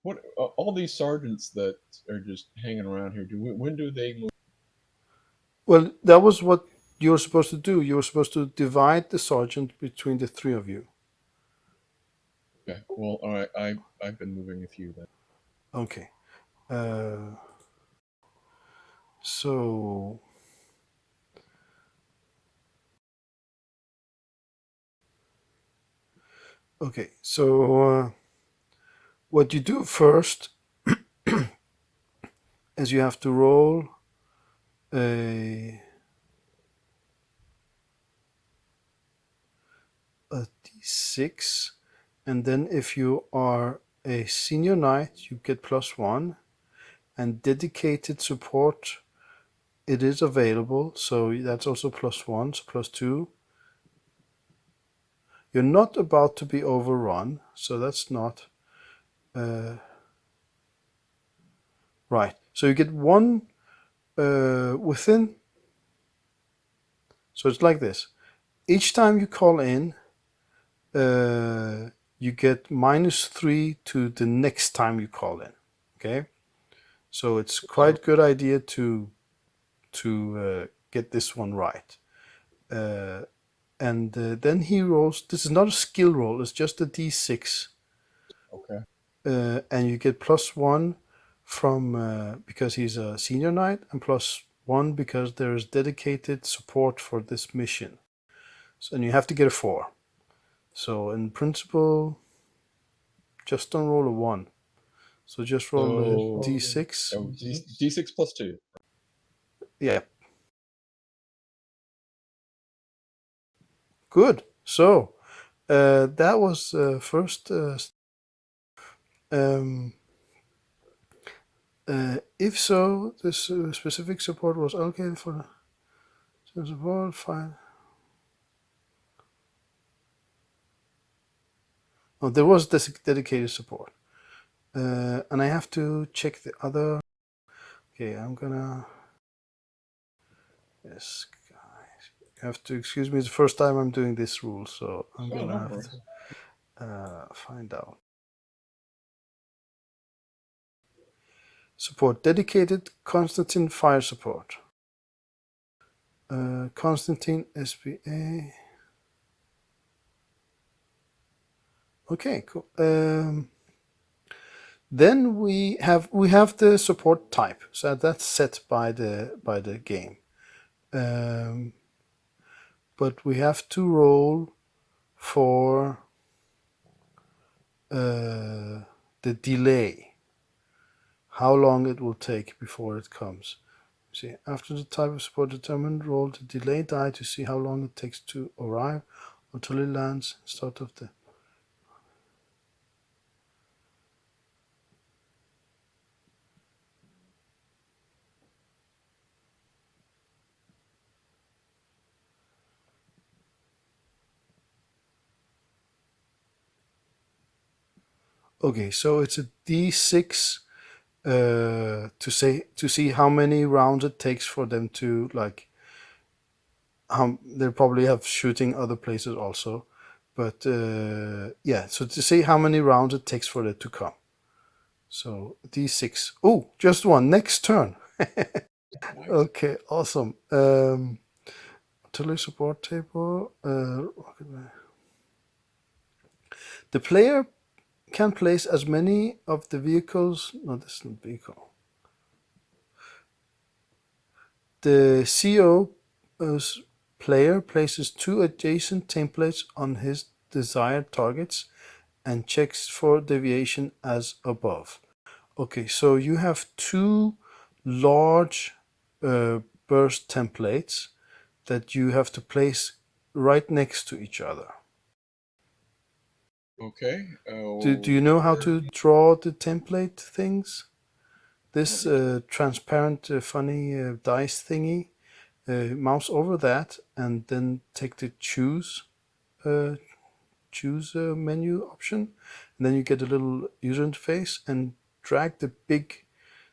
What all these sergeants that are just hanging around here? When do they move? Well, that was what you were supposed to do. You were supposed to divide the sergeant between the 3 of you. Okay, well, all right. I've been moving a few then. Okay. So okay, so what you do first is you have to roll a d6, and then if you are a senior knight, you get +1, and dedicated support, it is available, so that's also +1, so +2. You're not about to be overrun, so that's not right. So you get 1 within. So it's like this. Each time you call in, you get -3 to the next time you call in. Okay, so it's quite good idea to get this one right. And then he rolls. This is not a skill roll. It's just a d6. Okay. And you get +1 from because he's a senior knight, and +1 because there is dedicated support for this mission. So, and you have to get a 4. So in principle, just don't roll a 1. So just roll a d6. Oh, d6 +2. Yeah. Good. So that was first. If so, this specific support was allocated for support. Fine. Oh, there was this dedicated support. And I have to check the other. Okay, I'm gonna. Yes, You have to excuse me. It's the first time I'm doing this rule, so I'm Oh, gonna no have worries. to find out. Support dedicated Constantine fire support. Constantine SPA. Okay, cool. Then we have the support type, so that's set by the game. But we have to roll for the delay. How long it will take before it comes. See, after the type of support determined, roll the delay die to see how long it takes to arrive until it lands. Start of the. Okay, so it's a D6 to see how many rounds it takes for them to like. They probably have shooting other places also, but yeah. So to see how many rounds it takes for it to come. So D6. Oh, just one. Next turn. Nice. Okay, awesome. Artillery support table. The player can place as many of the vehicles. No, this is not vehicle. The CO player places 2 adjacent templates on his desired targets and checks for deviation as above. Okay, so you have 2 large burst templates that you have to place right next to each other. Okay. Do you know how to draw the template things? This transparent funny dice thingy, mouse over that and then take the choose menu option, and then you get a little user interface and drag the big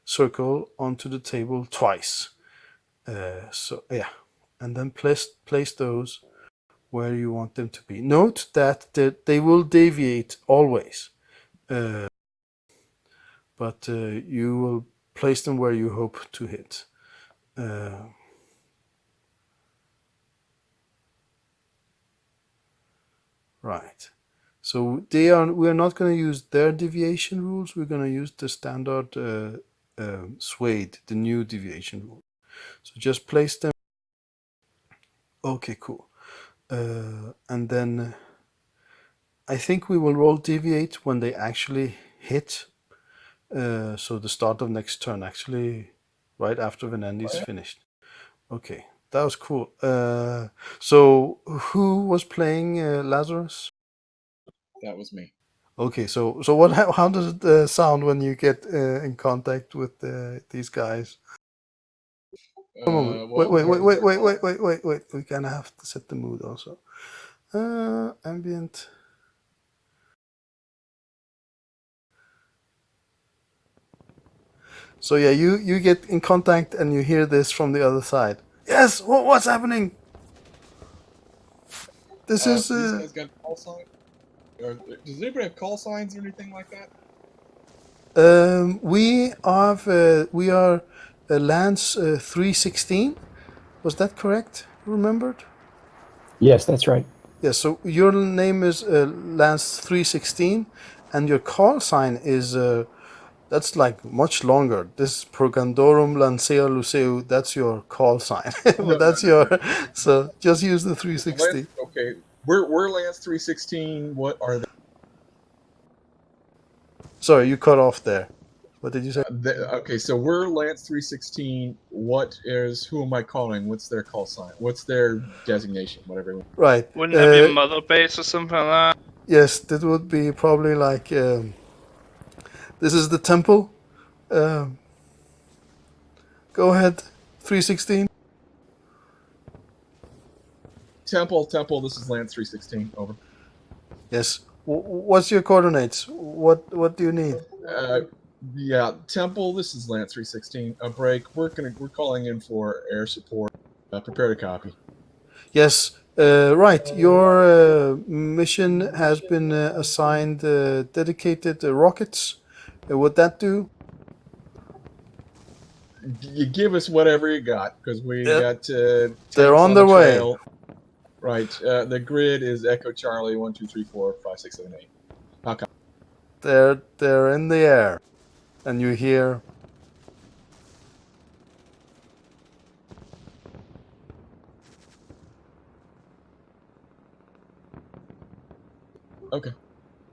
circle onto the table twice. So yeah, and then place those where you want them to be. Note that they will deviate always, but you will place them where you hope to hit. Right. So we're not going to use their deviation rules. We're going to use the standard Suede, the new deviation rule. So just place them. Okay, cool. And then I think we will roll deviate when they actually hit. So the start of next turn, actually, right after Venandi's finished. Okay, that was cool. So who was playing Lazarus? That was me. Okay, so what? How does it sound when you get in contact with these guys? One moment. Well, Wait. We kind of have to set the mood also. Ambient. So yeah, you get in contact and you hear this from the other side. Yes, what's happening? This is. These guys got call signs? Or does anybody have call signs or anything like that? We are Lance 316. Was that correct? Remembered? Yes, that's right. Yeah. So your name is Lance 316, and your call sign is that's like much longer. This Purgandorum lancea luceu. That's your call sign. No, But that's no. your. So just use the 360. Okay, we're Lance 316. What are they? Sorry, you cut off there. What did you say? Okay, so we're Lance 316. Who am I calling? What's their call sign? What's their designation? Whatever. Right. Wouldn't that be Mother Base or something like that? Yes, that would be probably like. This is the temple. Go ahead, 316. Temple, this is Lance 316. Over. Yes. What's your coordinates? What do you need? Yeah, Temple, this is Lance 316. A break. We're calling in for air support. Prepare to copy. Yes, right. Your mission has been assigned dedicated rockets. Would that do? You give us whatever you got, because we Uh, got they're tanks on on their the way. trail. Right. The grid is Echo Charlie 1 2 3 4 5 6 7 8. How come? They're in the air, and you hear. Okay.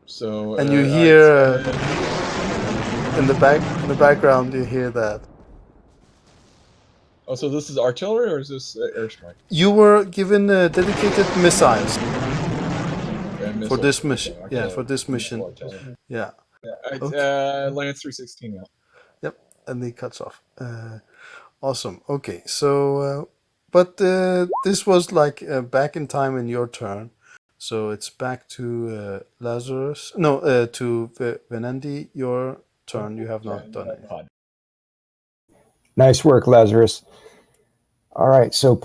So And you all hear right. in the background you hear that. Oh, so this is artillery or is this airstrike? You were given dedicated missiles for Missiles. this mission. Okay, Yeah, for artillery. this mission. Artillery. Yeah. All right. Okay. Lance 316 out. Yep. And he cuts off. Awesome. Okay. So, but this was like back in time in your turn. So it's back to Lazarus. No, to Venendi. Your turn. You have not done anything. Pod. Nice work, Lazarus. All right, so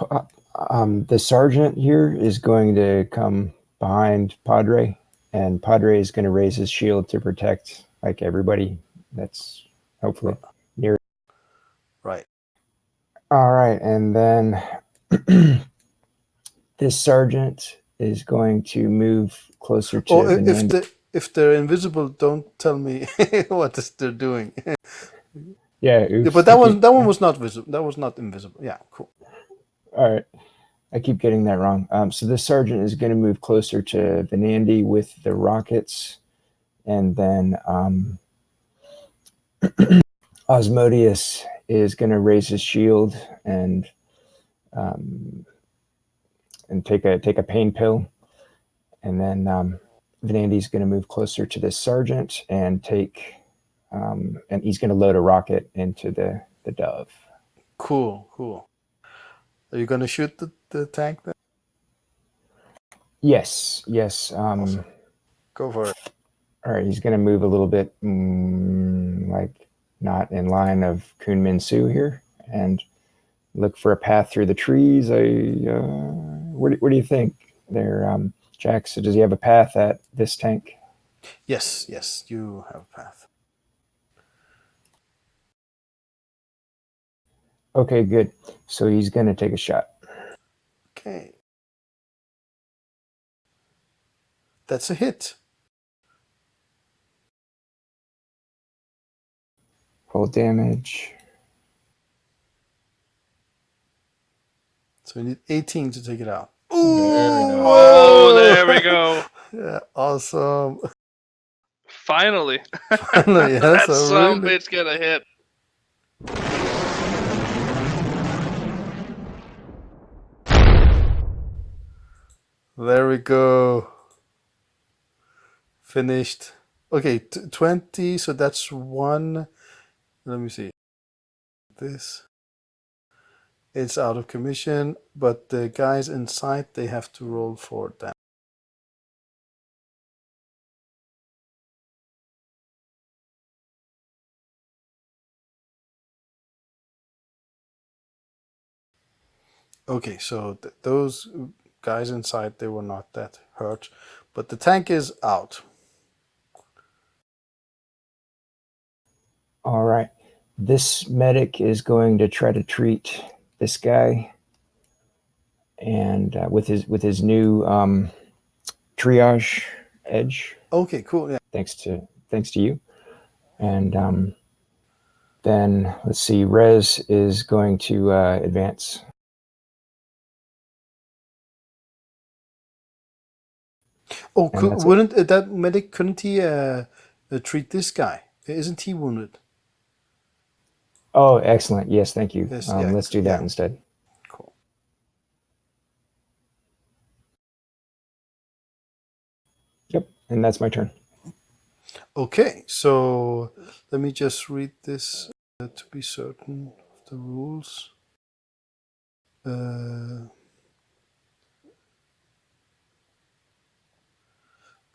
the sergeant here is going to come behind Padre, and Padre is going to raise his shield to protect like everybody that's hopefully near. Right. All right, and then this sergeant is going to move closer to Oh, Venandi. if they're invisible, don't tell me what they're doing. Yeah, Yeah, oops. but that one was not visible. That was not invisible. Yeah, cool. All right. I keep getting that wrong. So this sergeant is going to move closer to Venandi with the rockets, and then Osmodius is going to raise his shield and take a pain pill, and then Venandi's going to move closer to the sergeant and and he's going to load a rocket into the dove. Cool. Are you gonna shoot the tank then? Yes. Awesome. Go for it. All right, he's going to move a little bit, like not in line of Kunmin Su here, and look for a path through the trees. What do you think there, Jack? So does he have a path at this tank? Yes, you have a path. Okay, good. So he's going to take a shot. Okay. That's a hit. Roll damage. So we need 18 to take it out. Very nice. Oh, there we go. Yeah, awesome. Finally. Finally, yes, That I some really. bitch get a hit. There we go. Finished. Okay, 20, so that's one. Let me see. This. It's out of commission, but the guys inside, they have to roll for that. Okay, so those guys inside, they were not that hurt, but the tank is out. All right. This medic is going to try to treat this guy, and with his new triage edge. Okay, cool. Yeah. Thanks to you. And then let's see. Rez is going to advance. Oh, And that's it. wouldn't that medic couldn't he treat this guy? Isn't he wounded? Oh, excellent. Yes, thank you. Yes, yeah, Let's do that yeah. instead. Cool. Yep, and that's my turn. Okay, so let me just read this to be certain of the rules.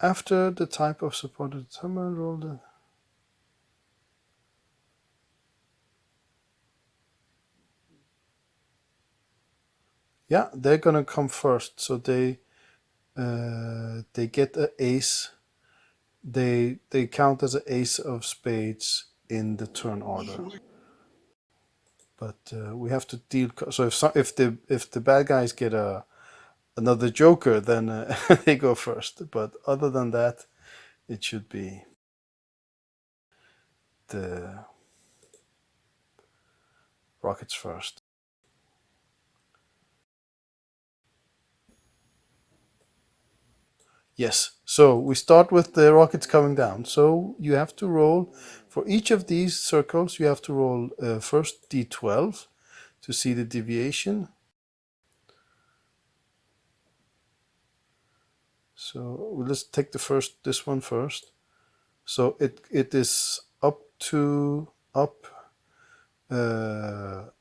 After the type of supported determinant roll Yeah, they're gonna come first, so they get an ace. They count as an ace of spades in the turn order. But we have to deal. So if the bad guys get another joker, then they go first. But other than that, it should be the rockets first. Yes. So we start with the rockets coming down. So you have to roll for each of these circles. You have to roll first d12 to see the deviation. So let's take this one first. So it is up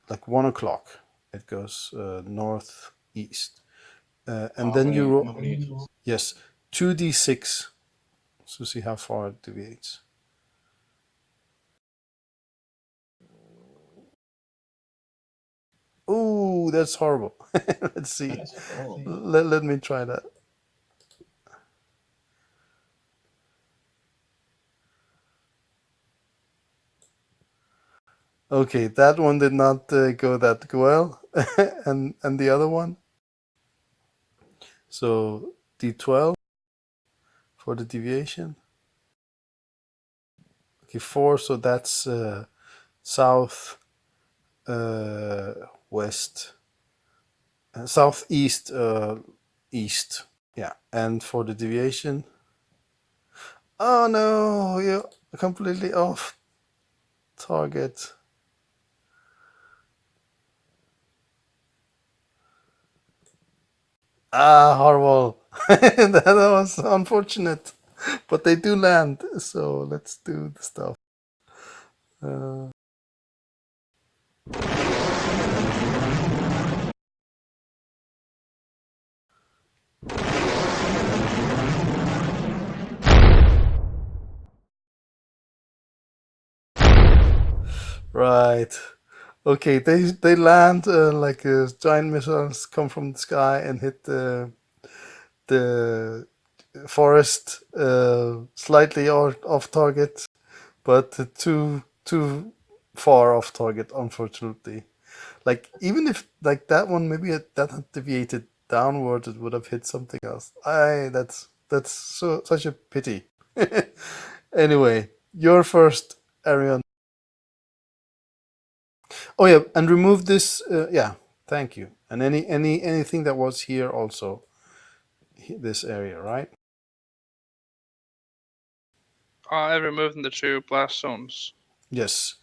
like 1 o'clock. It goes northeast, and then you roll. How many inches? Yes, 2d6 to see how far it deviates. Ooh, that's horrible. Let's see. That's horrible. Let me try that. Okay, that one did not go that well, and the other one. So d12 for the deviation. Okay, 4. So that's south, west, southeast, east. Yeah, and for the deviation. Oh no, you're completely off target. Ah, horrible. That was unfortunate. But they do land, so let's do the stuff. Uh, right. Okay, they land like giant missiles come from the sky and hit the forest slightly off target, but too far off target, unfortunately. Like even if like that one maybe that had deviated downward, it would have hit something else. That's such a pity. Anyway, you're first, Arion. Oh yeah, and remove this. Yeah, thank you. And anything that was here also, this area, right? I removed the 2 blast zones. Yes.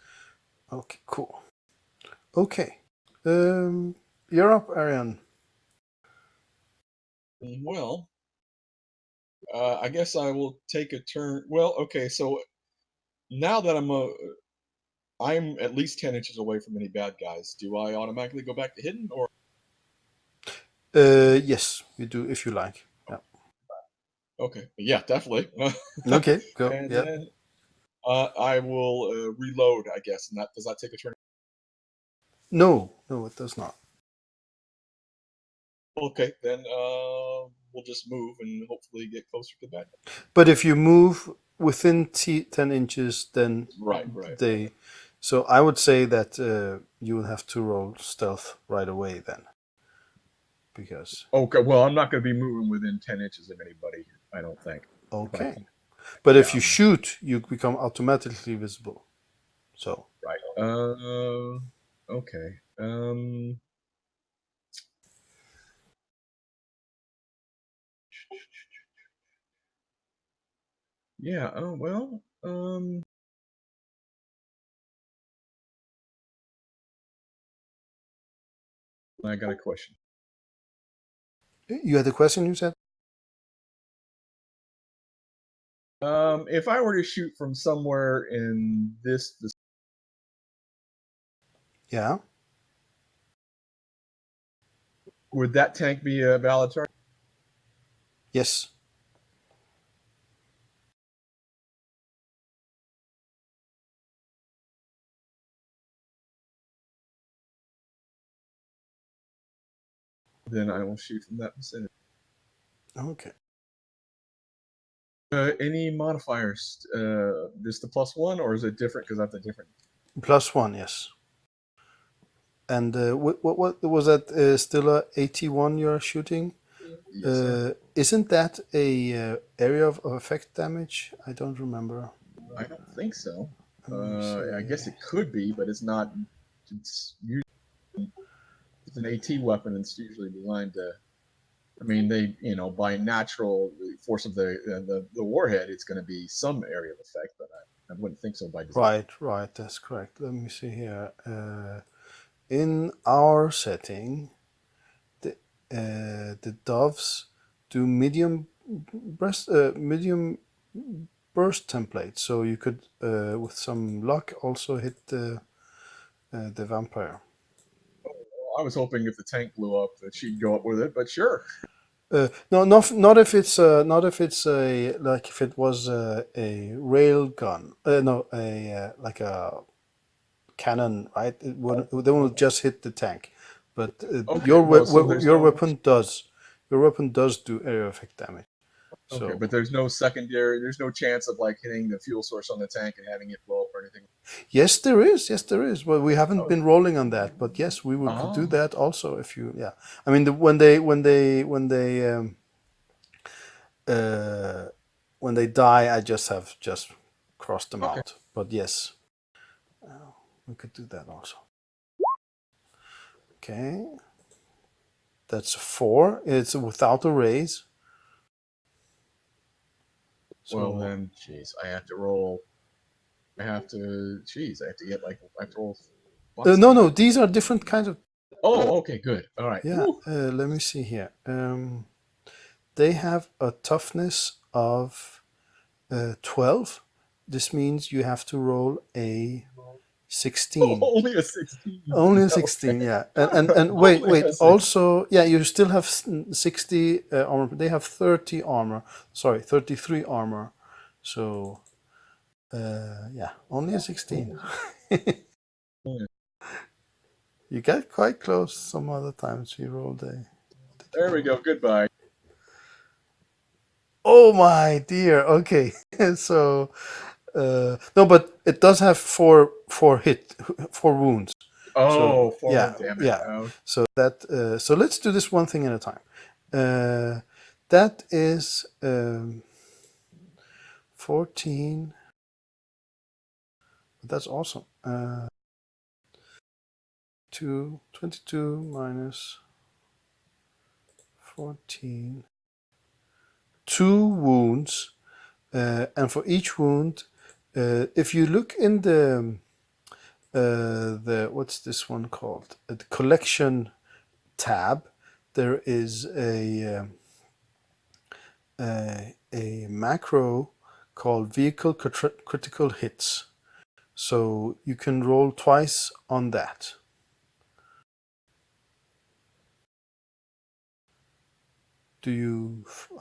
Okay, cool. Okay. You're up, Arian. Well, I guess I will take a turn. Well, okay, so now that I'm at least 10 inches away from any bad guys, do I automatically go back to hidden or? Yes, you do if you like. Yeah. Okay, yeah, definitely. Okay, go. And Yeah. then I will reload, I guess. And does that take a turn? No, it does not. Okay, then we'll just move and hopefully get closer to that. But if you move within 10 inches, then Right. they. So I would say that you will have to roll stealth right away then. Because. Okay, well, I'm not going to be moving within 10 inches of anybody, I don't think. Okay. But Yeah. if you shoot, you become automatically visible. So. Right. Okay. Yeah. Oh well. I got a question. You had a question, you said? If I were to shoot from somewhere in this, Yeah. would that tank be a valid target? Yes. then I will shoot from that vicinity. Okay. Any modifiers? Just the +1, or is it different because that's a different? +1, yes. And what was that? Still a 81 you're shooting? Yes, sir. Isn't that a area of effect damage? I don't remember. I don't think so. Let me I guess see. it could be, but it's not. It's usually it's an AT weapon. It's usually designed to. I mean, by natural force of the warhead, it's going to be some area of effect, but I wouldn't think so by design. Right, that's correct. Let me see here. In our setting, the doves do medium burst template, so you could, with some luck, also hit the vampire. I was hoping if the tank blew up that she'd go up with it, but sure. No, not if it's if it was a rail gun. No, a like a cannon, right? It wouldn't. They won't just hit the tank, but Okay, well, so there's your no. weapon does. Your weapon does do area effect damage. Okay, So but there's no secondary. There's no chance of like hitting the fuel source on the tank and having it blow up or anything. yes, there is. Yes, there is. Well, we haven't Oh. been rolling on that, but yes, we could do Oh. that also if you. Yeah, I mean, when they die, I just have crossed them Okay. out. But yes, we could do that also. Okay, that's a 4. It's without a raise. So, Well then, jeez, I have to roll. I have to. Jeez, I have to get like. I have to roll. no, these are different kinds of. Oh, okay, good. All right. Yeah, let me see here. They have a toughness of 12. This means you have to roll a 16. Only a 16. Only a Okay. 16, yeah. And wait. Only a 16. Also, yeah, you still have 60 armor. They have 30 armor. Sorry, 33 armor. So, yeah, only a 16. You get quite close some other times you rolled a. There we go. Goodbye. Oh my dear. Okay, so no, but it does have four wounds. Oh, So forward, yeah, damn it. yeah. Oh, So that so let's do this one thing at a time. That is 14. That's awesome. 22 minus 14. 2 wounds, and for each wound, if you look in the what's this one called? The collection tab, there is a macro called vehicle critical hits. So you can roll twice on that.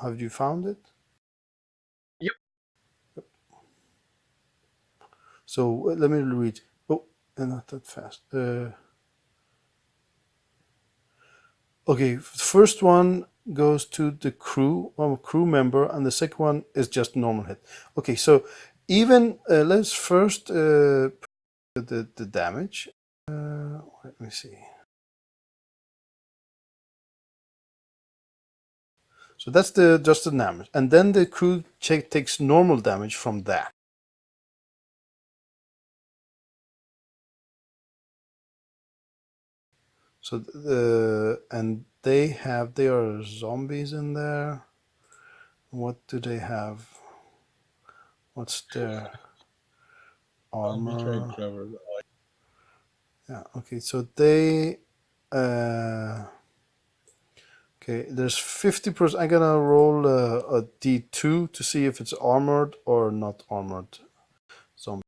Have you found it? Yep. So let me read. Oh, not that fast. Okay, first one goes to the crew member, and the second one is just normal hit. Okay, so even let's first put the damage. Let me see. So that's just the damage, and then the crew takes normal damage from that. So and they are zombies in there. What do they have? What's their I'll be trying armor? Trevor. Yeah. Okay. So they. Okay. There's 50%. I'm gonna roll a d2 to see if it's armored or not armored zombie.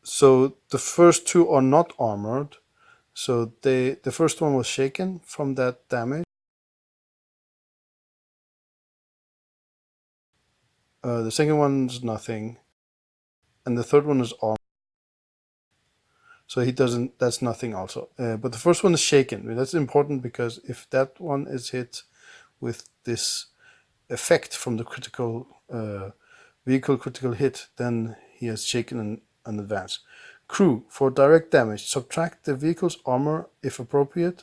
So the first two are not armored. So the first one was shaken from that damage. The second one's nothing, and the third one is armor. So he doesn't. That's nothing also. But the first one is shaken. That's important because if that one is hit with this effect from the critical vehicle critical hit, then he has shaken an advance. Crew, for direct damage, subtract the vehicle's armor if appropriate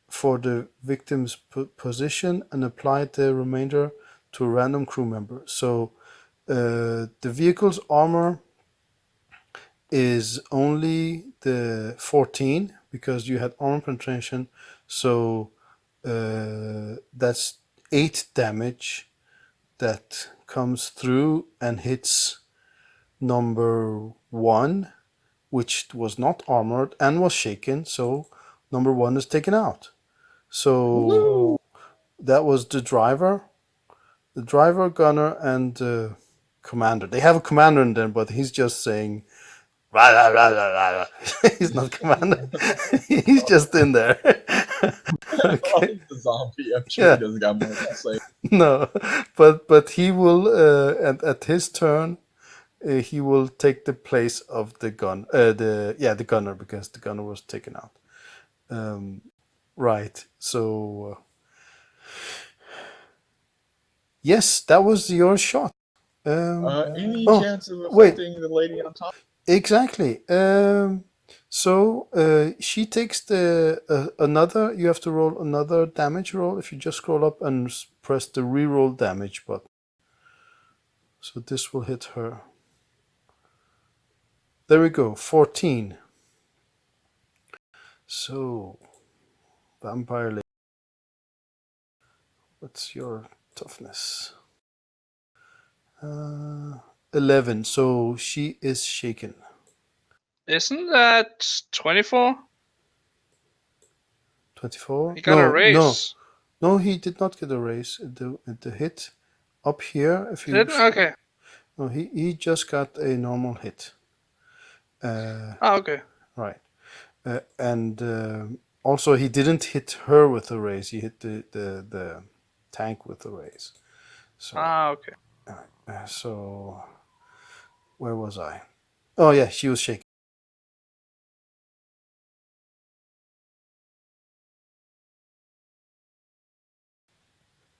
for the victim's position and apply the remainder to a random crew member. So the vehicle's armor is only the 14 because you had armor penetration. So that's 8 damage that comes through and hits number 1, which was not armored and was shaken. So number 1 is taken out. So that was the driver, gunner, and the commander. They have a commander in there, but he's just saying, rah, rah, rah, rah, rah. He's not commander. He's just in there. Okay. He's the zombie. I'm sure Yeah. he doesn't got more to say. No, but he will at his turn he will take the place of the the gunner because the gunner was taken out. Right. So yes, that was your shot. Any oh, chance of wait. affecting the lady on top? Exactly. So she takes the another. You have to roll another damage roll if you just scroll up and press the reroll damage button. So this will hit her. There we go. 14. So vampire lady, what's your toughness? 11. So she is shaken. Isn't that 24? 24. He got a raise. No, he did not get a raise. The hit up here. If you Didn't? Okay. No, he just got a normal hit. Okay. Right. And also he didn't hit her with a raise. He hit the tank with a raise. So Okay. so where was I? Oh yeah, she was shaken.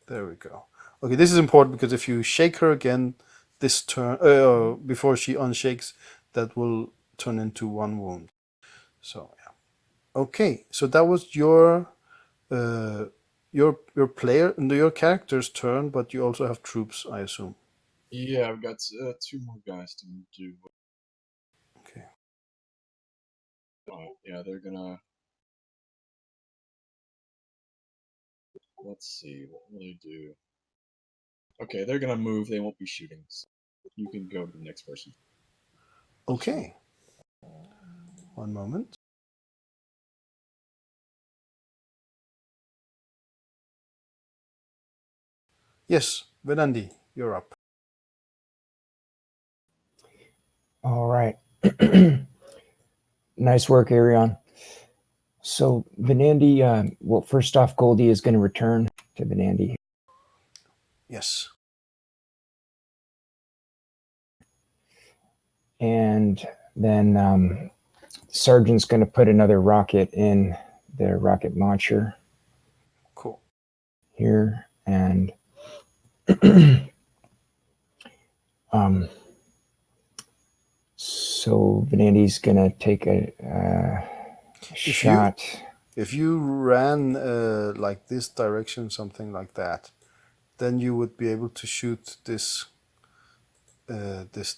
There we go. Okay, this is important because if you shake her again this turn, before she unshakes, that will turn into 1 wound. So yeah. Okay, so that was your player and your character's turn, but you also have troops, I assume. Yeah, I've got 2 more guys to do. Okay. Yeah, they're gonna. Let's see, what will they do? Okay, they're gonna move. They won't be shooting. So you can go to the next person. Okay. One moment. Yes, Venandi, you're up. All right. Nice work, Arion. So Venandi, well, first off, Goldie is going to return to Venandi. Yes. And then Sergeant's going to put another rocket in the rocket launcher. Cool. Here, and so Venandi's going to take a shot. If you ran like this direction, something like that, then you would be able to shoot this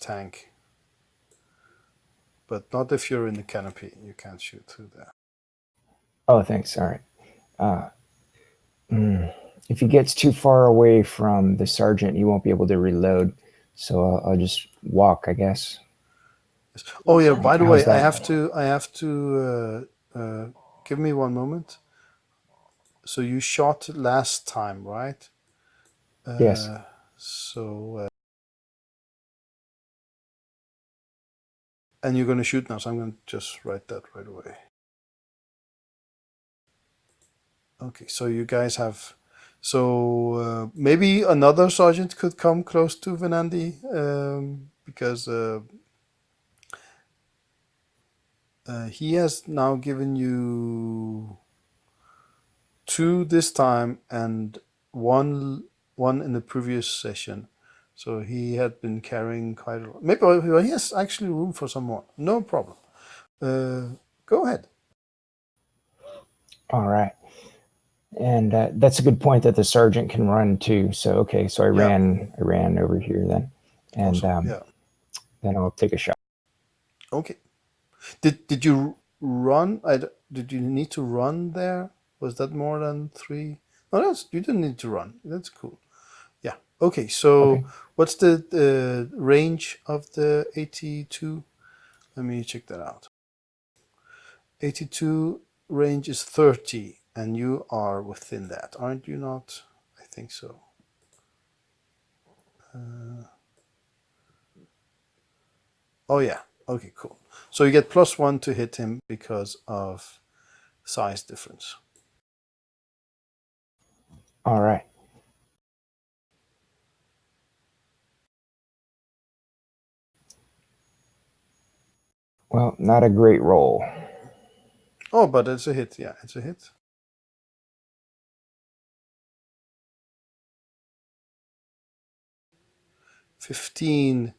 tank. But not if you're in the canopy. You can't shoot through there. Oh, thanks. All right. If he gets too far away from the sergeant, he won't be able to reload. So I'll just walk, I guess. Oh yeah. By the way, that? I have to give me one moment. So you shot last time, right? Yes. So and you're going to shoot now, so I'm going to just write that right away. Okay, so you guys have So maybe another sergeant could come close to Venandi, because he has now given you 2 this time and one in the previous session. So he had been carrying quite a lot. Maybe he has actually room for some more. No problem. Go ahead. All right. And that's a good point that the sergeant can run too. So okay, so I ran over here then, and Awesome. then I'll take a shot. Okay. Did you run? Did you need to run there? Was that more than 3? No, you didn't need to run. That's cool. Yeah. Okay. So Okay. what's the range of the 82? Let me check that out. 82 range is 30, and you are within that, aren't you not? I think so. Oh yeah. Okay, cool. So you get +1 to hit him because of size difference. All right. Well, not a great roll. Oh, but it's a hit. Yeah, it's a hit. 15.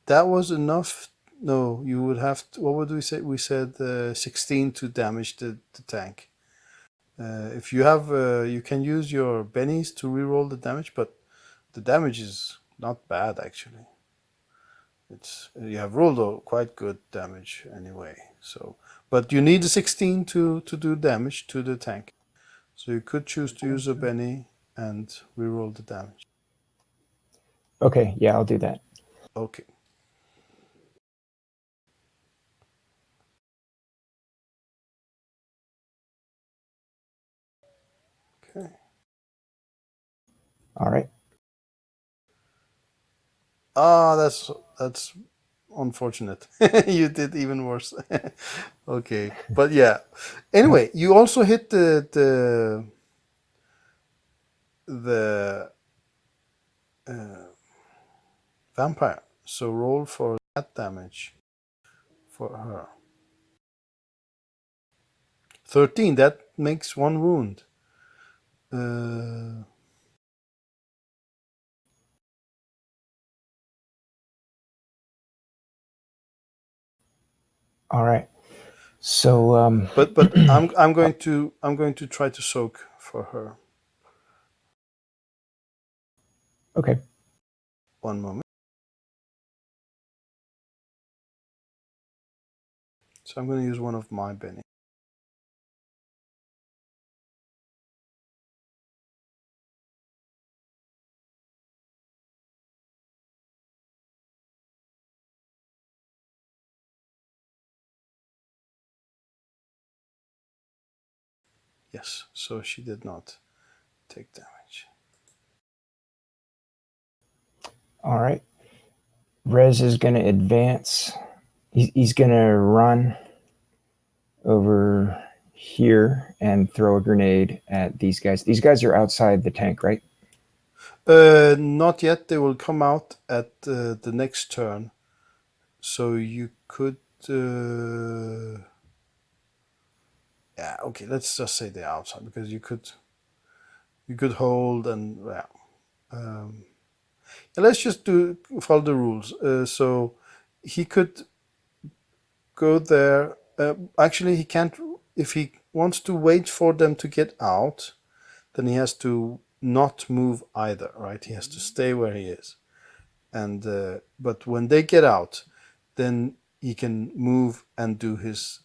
That was enough. No, you would have to. What would we say? We said 16 to damage the tank. If you have, you can use your bennies to reroll the damage, but the damage is not bad actually. It's you have rolled a quite good damage anyway. So, but you need a 16 to do damage to the tank. So you could choose to use a benny and reroll the damage. Okay, yeah, I'll do that. Okay. Okay. All right. Ah, that's unfortunate. You did even worse. Okay, but yeah. Anyway, you also hit the vampire. So roll for that damage for her. 13. That makes 1 wound. All right. So But I'm going to try to soak for her. okay. 1 moment. So I'm going to use one of my benny. Yes, so she did not take damage. All right. Rez is going to advance. He's going to run over here and throw a grenade at these guys. These guys are outside the tank, right? Not yet. They will come out at the next turn. So you could. Yeah, okay. Let's just say they're outside because you could hold and yeah. Let's just follow the rules. So he could go there. Actually, he can't. If he wants to wait for them to get out, then he has to not move either. Right? He has to stay where he is. And but when they get out, then he can move and do his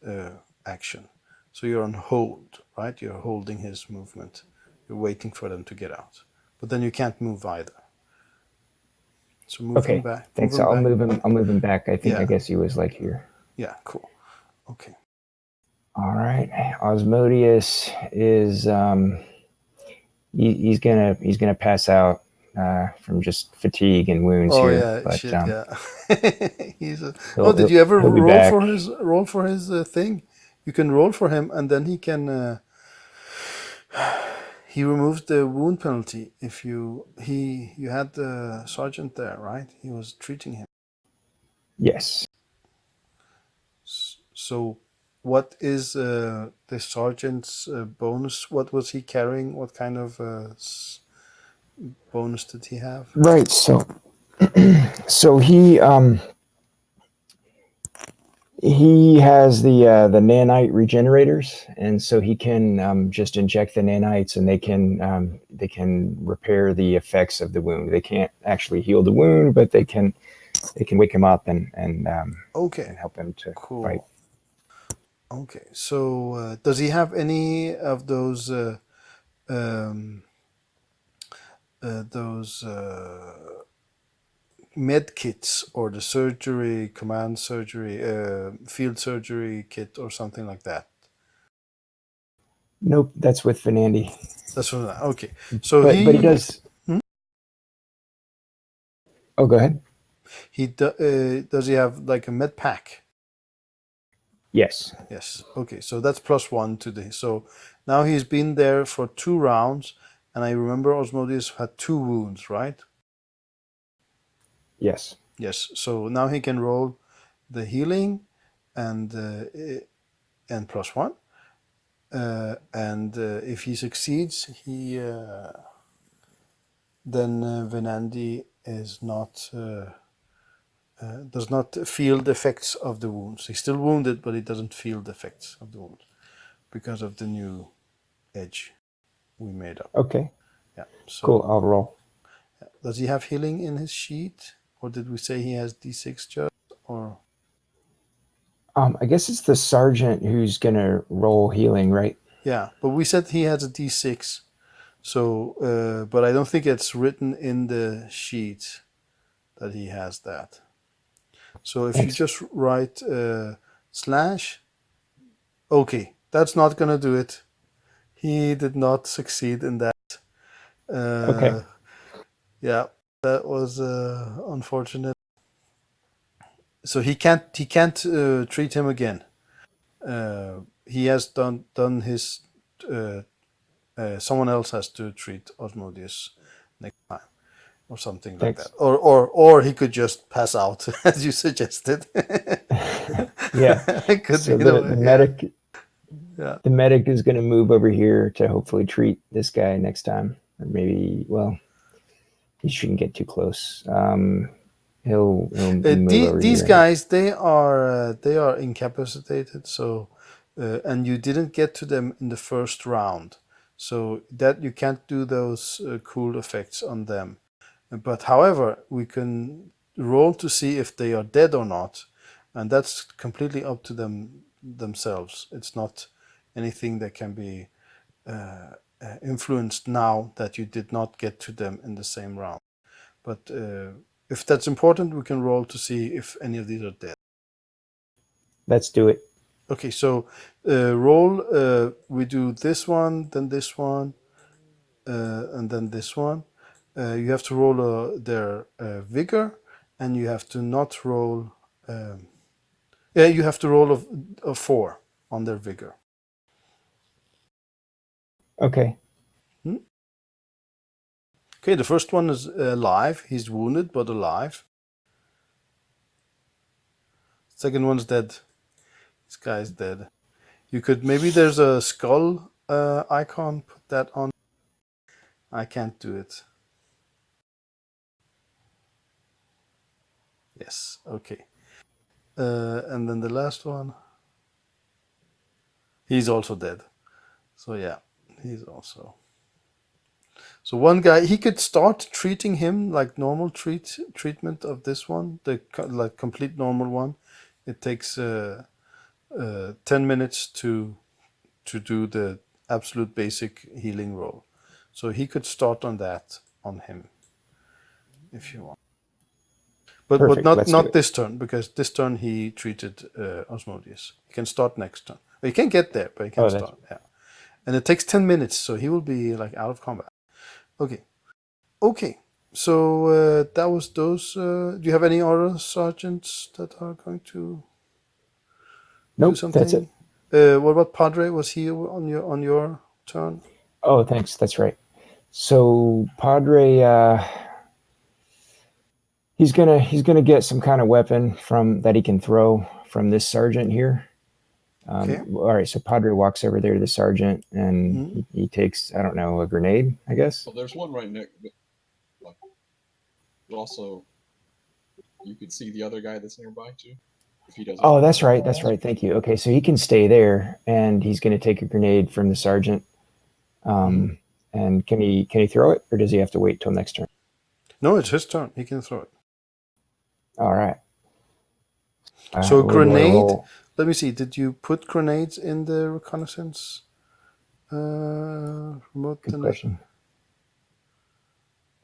action. So you're on hold, right? You're holding his movement. You're waiting for them to get out, but then you can't move either. So move him Okay. back. Thanks. Move him I'll back. move him back. I think. Yeah. I guess he was like here. Yeah. Cool. Okay. All right. Osmodius is he's gonna pass out from just fatigue and wounds Oh here. yeah. But Shit. Yeah. He's a. Oh, he'll did you ever be roll back. for his thing? You can roll for him, and then he can. he removes the wound penalty if you had the sergeant there, right? He was treating him. Yes. So what is the sergeant's bonus? What was he carrying? What kind of bonus did he have? Right. So he has the nanite regenerators, and so he can just inject the nanites, and they can repair the effects of the wound. They can't actually heal the wound, but they can wake him up and Okay, help him to cool. fight. Okay, so does he have any of those med kits or the surgery, command surgery, field surgery kit or something like that? Nope, that's with Venandi. That's what. Okay, so But he does. Hmm? Oh, go ahead. Does he have like a med pack? Yes. Yes. Okay, so that's +1 to the. So now he's been there for 2 rounds, and I remember Osmodius had 2 wounds, right? Yes. Yes. So now he can roll the healing and +1. And if he succeeds, he then Venandi is not does not feel the effects of the wounds. He's still wounded, but he doesn't feel the effects of the wound because of the new edge we made up. Okay. Yeah. So Cool. I'll roll. does he have healing in his sheet, or did we say he has D6 just? Or I guess it's the sergeant who's gonna roll healing, right? yeah, but we said he has a D6. So, but I don't think it's written in the sheet that he has that. So if Thanks. you just write slash, okay, that's not gonna do it. He did not succeed in that. Okay. Yeah, that was unfortunate. So he can't treat him again. He has done his. Someone else has to treat Osmodius next time, or something like Thanks. that. Or he could just pass out, as you suggested. Yeah. Could So be, the medic yeah. the medic is gonna move over here to hopefully treat this guy next time, or maybe he shouldn't get too close. He'll move over These here. guys, they are incapacitated. So, and you didn't get to them in the first round, so that you can't do those cool effects on them. But however, we can roll to see if they are dead or not, and that's completely up to themselves. It's not anything that can be influenced now that you did not get to them in the same round. But if that's important, we can roll to see if any of these are dead. Let's do it. Okay, so roll. We do this one, then this one, and then this one. You have to roll their vigor, and you have to not roll. Yeah, you have to roll a 4 on their vigor. Okay. Okay, the first one is alive. He's wounded but alive. Second one's dead. This guy's dead. You could maybe there's a skull icon. Put that on. I can't do it. Yes. Okay. And then the last one. He's also dead. So yeah, he's also. So one guy, he could start treating him like normal treatment of this one, the like complete normal one. It takes 10 minutes to do the absolute basic healing roll. So he could start on that on him if you want. But Perfect. Let's do not it. this turn, because this turn he treated Osmodius. He can start next turn. He can get there, but he can start. Yeah, and it takes 10 minutes, so he will be like out of combat. Okay. So that was those. Do you have any other sergeants that are going to do Nope. something? That's it. What about Padre? Was he on your turn? Oh, thanks. That's right. So Padre, he's gonna get some kind of weapon from that he can throw from this sergeant here. Okay. All right. So Padre walks over there to the sergeant, and Mhm. he takes, I don't know, a grenade, I guess. Well, there's one right next, but also you could see the other guy that's nearby too. If he doesn't. Oh, that's right. That's right. Thank you. Okay, so he can stay there, and he's going to take a grenade from the sergeant. And can he throw it, or does he have to wait till next turn? No, it's his turn. He can throw it. All right. So What do I grenade. roll? Let me see. Did you put grenades in the reconnaissance? Remote Good question.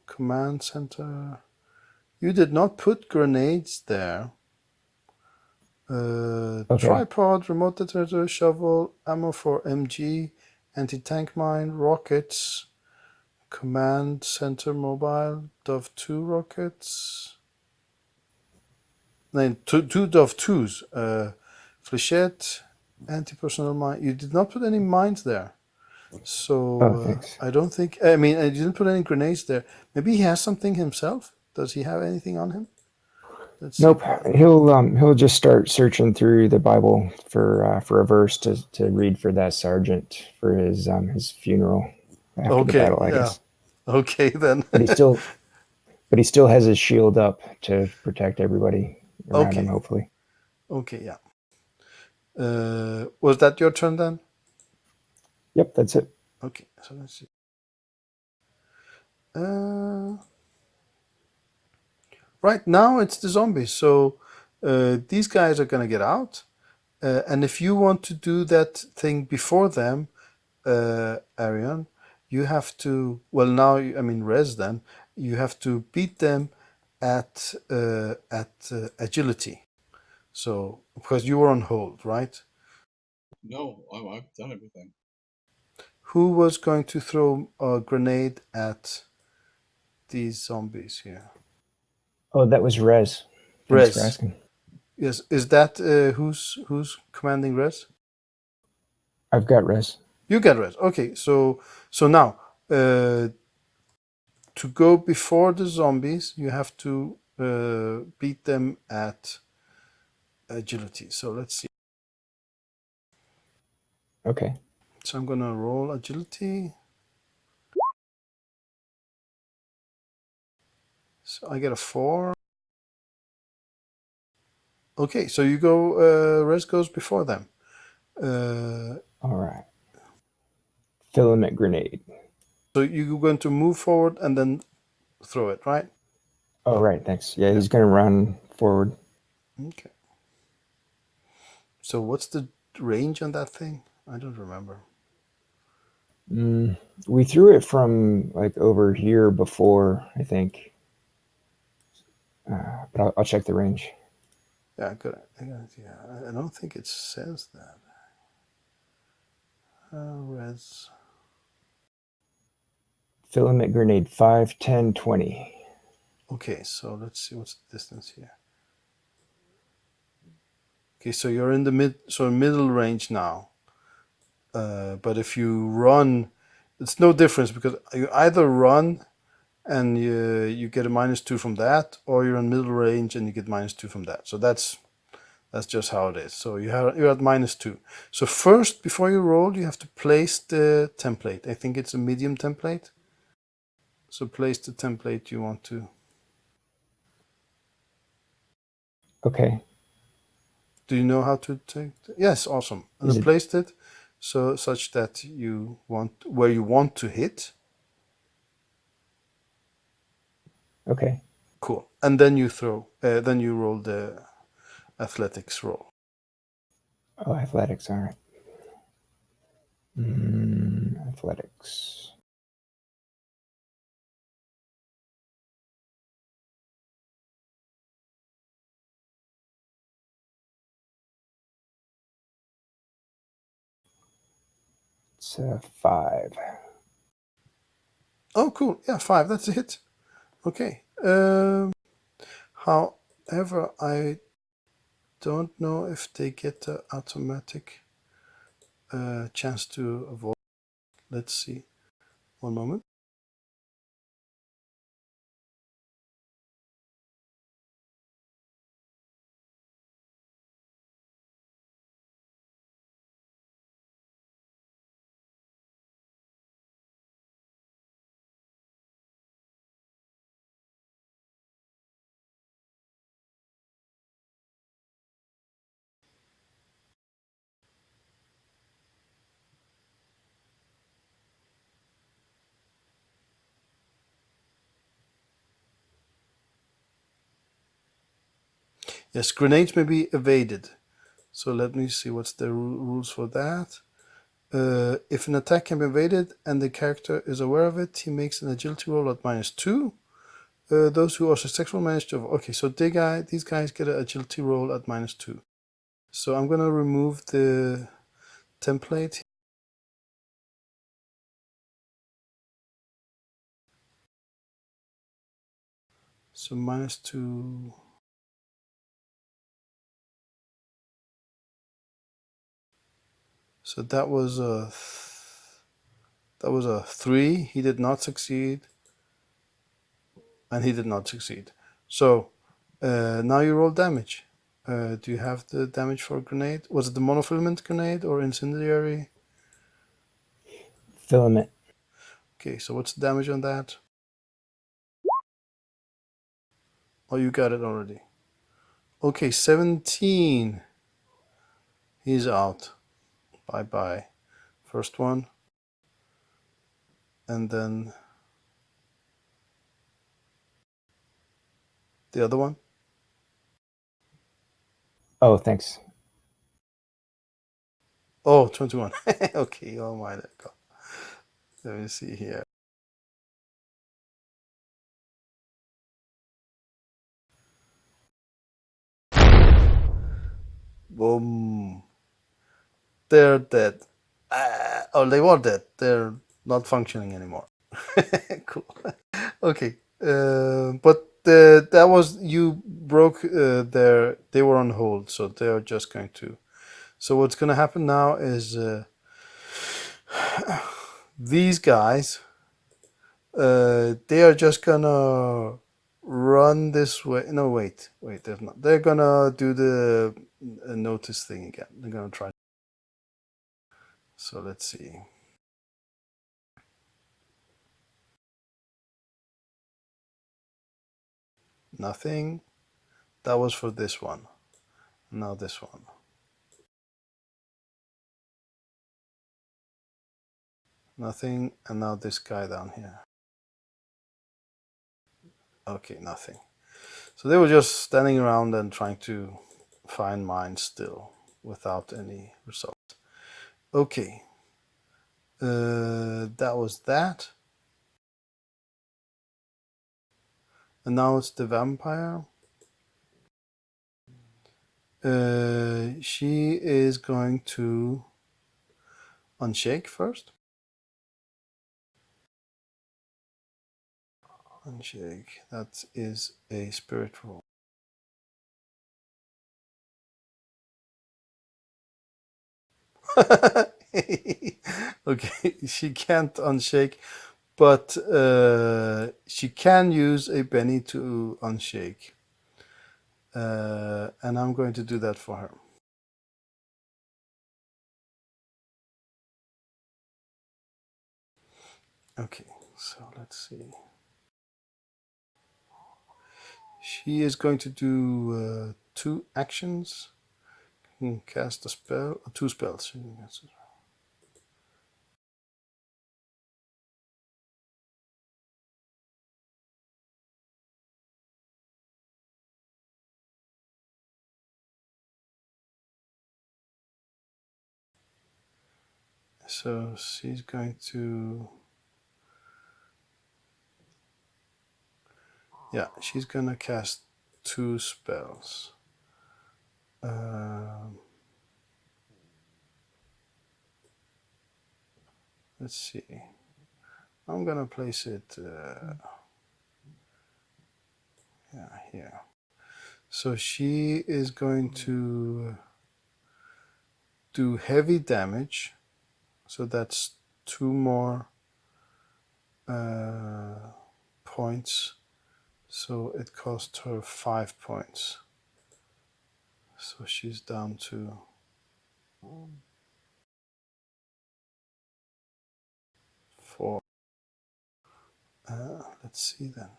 command center. You did not put grenades there. Okay. Tripod, remote detonator, shovel, ammo for MG, anti-tank mine, rockets, command center mobile, Dove 2 rockets. No, two Dove 2s. Flechette, anti-personnel mine. You did not put any mines there. So Oh, thanks. I don't think. I mean, I didn't put any grenades there. Maybe he has something himself. Does he have anything on him? Let's see. Nope. He'll just start searching through the Bible for a verse to read for that sergeant for his funeral after the battle, I guess. Okay then. But he still has his shield up to protect everybody around him, hopefully. Okay, yeah. Was that your turn then? Yep, that's it. Okay, so let's see. Right now it's the zombies. So these guys are gonna get out, and if you want to do that thing before them, Arian, you have to. Well, now I mean Rez. Then you have to beat them at agility. So because you were on hold, right? No, I've done everything. Who was going to throw a grenade at these zombies here? Oh, that was Rez. Thanks for Rez. asking. Yes, is that who's commanding Rez? I've got Rez. You get Rez. Okay, so now to go before the zombies, you have to beat them at agility. So let's see. Okay. So I'm gonna roll agility. So I get a 4. Okay, so you go. Rez goes before them. All right. Filament grenade. So you're going to move forward and then throw it, right? Oh, right. Thanks. Yeah, he's going to run forward. Okay. So what's the range on that thing? I don't remember. We threw it from like over here before, I think. But I'll check the range. Yeah, good. Yeah, I don't think it says that. Rez. Filament grenade 5, 10, 20. Okay, so let's see what's the distance here. Okay, so you're in the middle range now. But if you run, it's no difference because you either run and you get a -2 from that, or you're in middle range and you get -2 from that. So that's just how it is. So you're at -2. So first, before you roll, you have to place the template. I think it's a medium template. So place the template you want to. Okay. Do you know how to take? Yes, awesome. And I placed it so such that you want where you want to hit. Okay. Cool. And then you throw. Then you roll the athletics roll. Oh, athletics. All right. Athletics. It's 5. Oh, cool. Yeah, 5. That's a hit. Okay. However, I don't know if they get the automatic chance to avoid. Let's see. One moment. Yes, grenades may be evaded. So let me see what's the rules for that. If an attack can be evaded and the character is aware of it, he makes an agility roll at -2. Those who are successful manage to... Okay, so these guys get an agility roll at -2. So I'm going to remove the template. So -2... So that was a 3. He did not succeed, and he did not succeed. So now you roll damage. Do you have the damage for grenade? Was it the monofilament grenade or incendiary? Filament. Okay, so what's the damage on that? Oh, you got it already. Okay, 17. He's out. Bye bye. First one, and then the other one. Oh, thanks. Oh, 21. Okay, oh my God. Let me see here. Boom. They're dead. Oh, they were dead. They're not functioning anymore. Cool. Okay. But that was, you broke they were on hold, so they're just going to. So what's going to happen now is these guys, they are just gonna run this way. No, wait, there's not. They're gonna do the notice thing again. They're gonna try. So let's see. Nothing. That was for this one. Now this one. Nothing. And now this guy down here. Okay, nothing. So they were just standing around and trying to find mines still without any result. Okay. That was that. And now it's the vampire. She is going to unshake first. Unshake. That is a spirit roll. Okay, she can't unshake, but she can use a Benny to unshake. And I'm going to do that for her. Okay, so let's see. She is going to do 2 actions. Cast a spell, 2 spells. So she's going to, yeah, she's gonna cast 2 spells. Let's see. I'm gonna place it yeah, here. So she is going to do heavy damage. So that's 2 more points. So it cost her 5 points. So she's down to 4. Let's see then.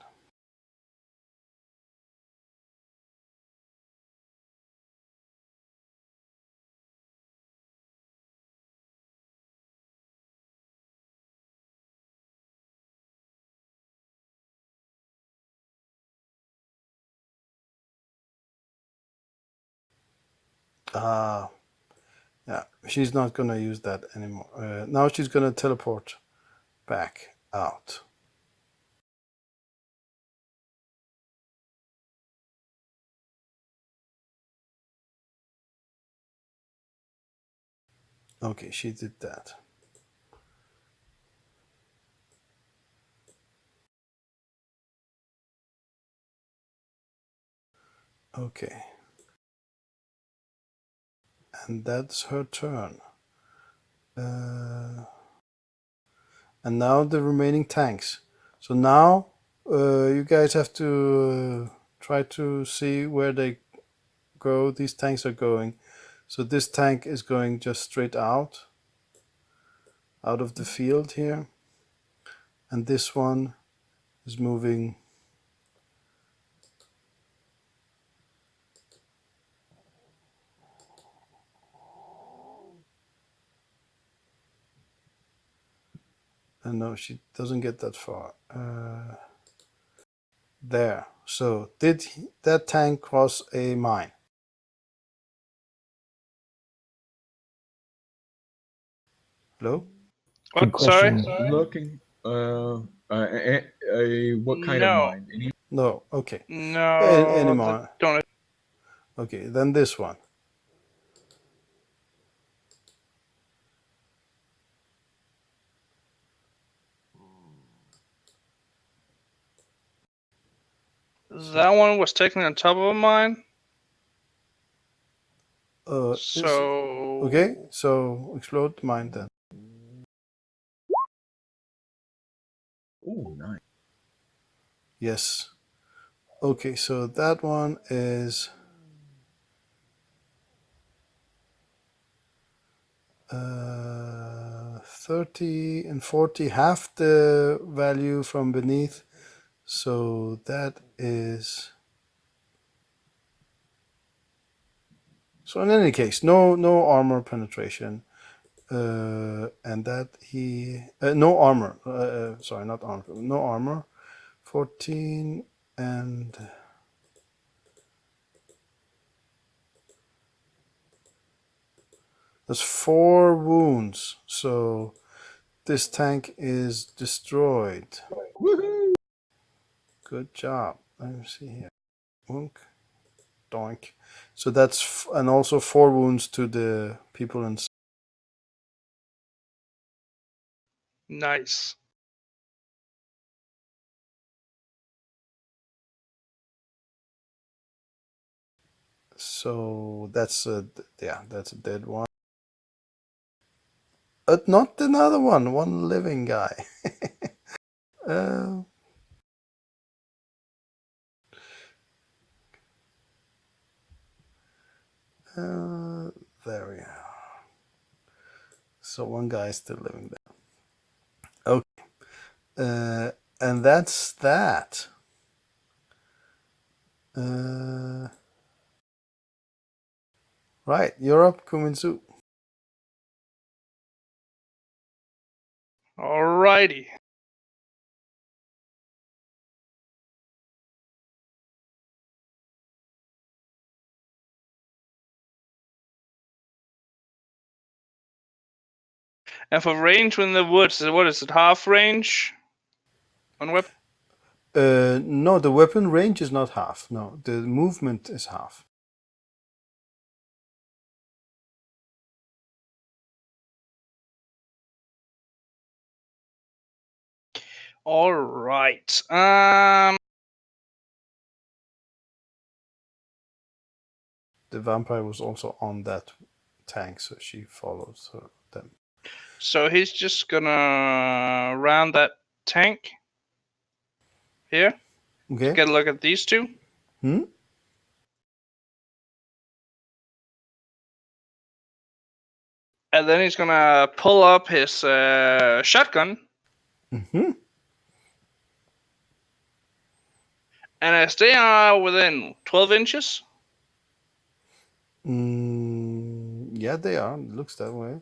Yeah, she's not gonna use that anymore. Now she's gonna teleport back out. Okay, she did that. Okay. And that's her turn. And now the remaining tanks. So now you guys have to try to see where they go. These tanks are going. So this tank is going just straight out of the field here. And this one is moving. And no, she doesn't get that far. There. So did that tank cross a mine? Hello? Good What? Sorry? question. Looking. What kind of No. mine? Any? No. Okay. Any No. mine. Don't. Okay. Then this one. That one was technically on top of a mine. So. Okay. So explode the mine then. Oh, nice. Yes. Okay. So that one is 30 and 40, half the value from beneath. So that is. So in any case, no armor penetration, and that he no armor. Sorry, not armor. No armor. 14 and there's 4 wounds. So this tank is destroyed. Woohoo! Good job. Let me see here. Wunk. Doink. So that's and also 4 wounds to the people inside. Nice. So that's that's a dead one. Not another one. One living guy. uh, there we are. So one guy is still living there. Okay. And that's that. Right, you're up, Kuminsu. Alrighty. And for range in the woods, what is it? Half range on weapon? No, the weapon range is not half. No, the movement is half. All right. The vampire was also on that tank, so she follows them. So he's just gonna round that tank here. Okay. Get a look at these two. Hmm. And then he's gonna pull up his shotgun. Mm-hmm. And as they are within 12 inches, Yeah, they are. It looks that way.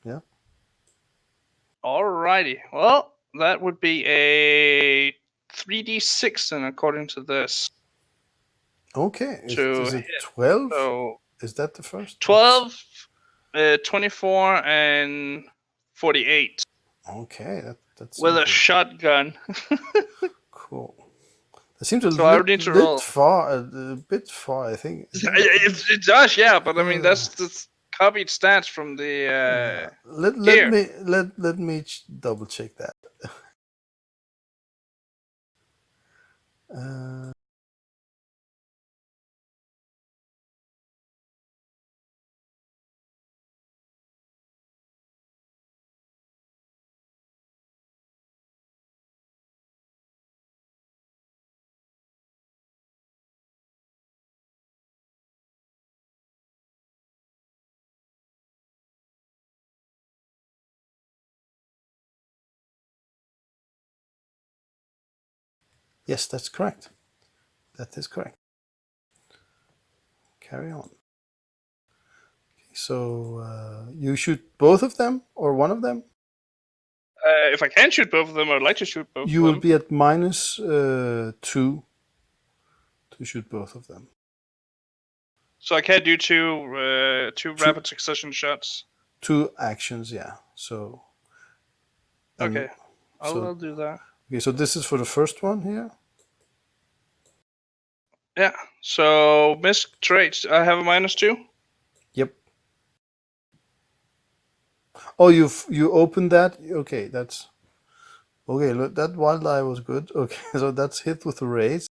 Yeah. alrighty. Well, that would be a 3d6 then, according to this. Okay. To Is it hit. 12? So Is that the first? 12, 24, and 48 Okay, that's with a something. shotgun. Cool. That seems a So I need to roll. a bit far, I think. It does, yeah, but I mean that's copied stats from the Let here. me double check that. Yes, that's correct. That is correct. Carry on. Okay, so you shoot both of them or one of them? If I can shoot both of them, I'd like to shoot both You of will them. be at -2 to shoot both of them. So I can't do two rapid succession shots. 2 actions, yeah. So. Okay, so I'll do that. Okay, so this is for the first one here. Yeah. So miss traits. I have a -2. Yep. Oh, you opened that. Okay, that's okay. Look, that wild eye was good. Okay, so that's hit with a raise.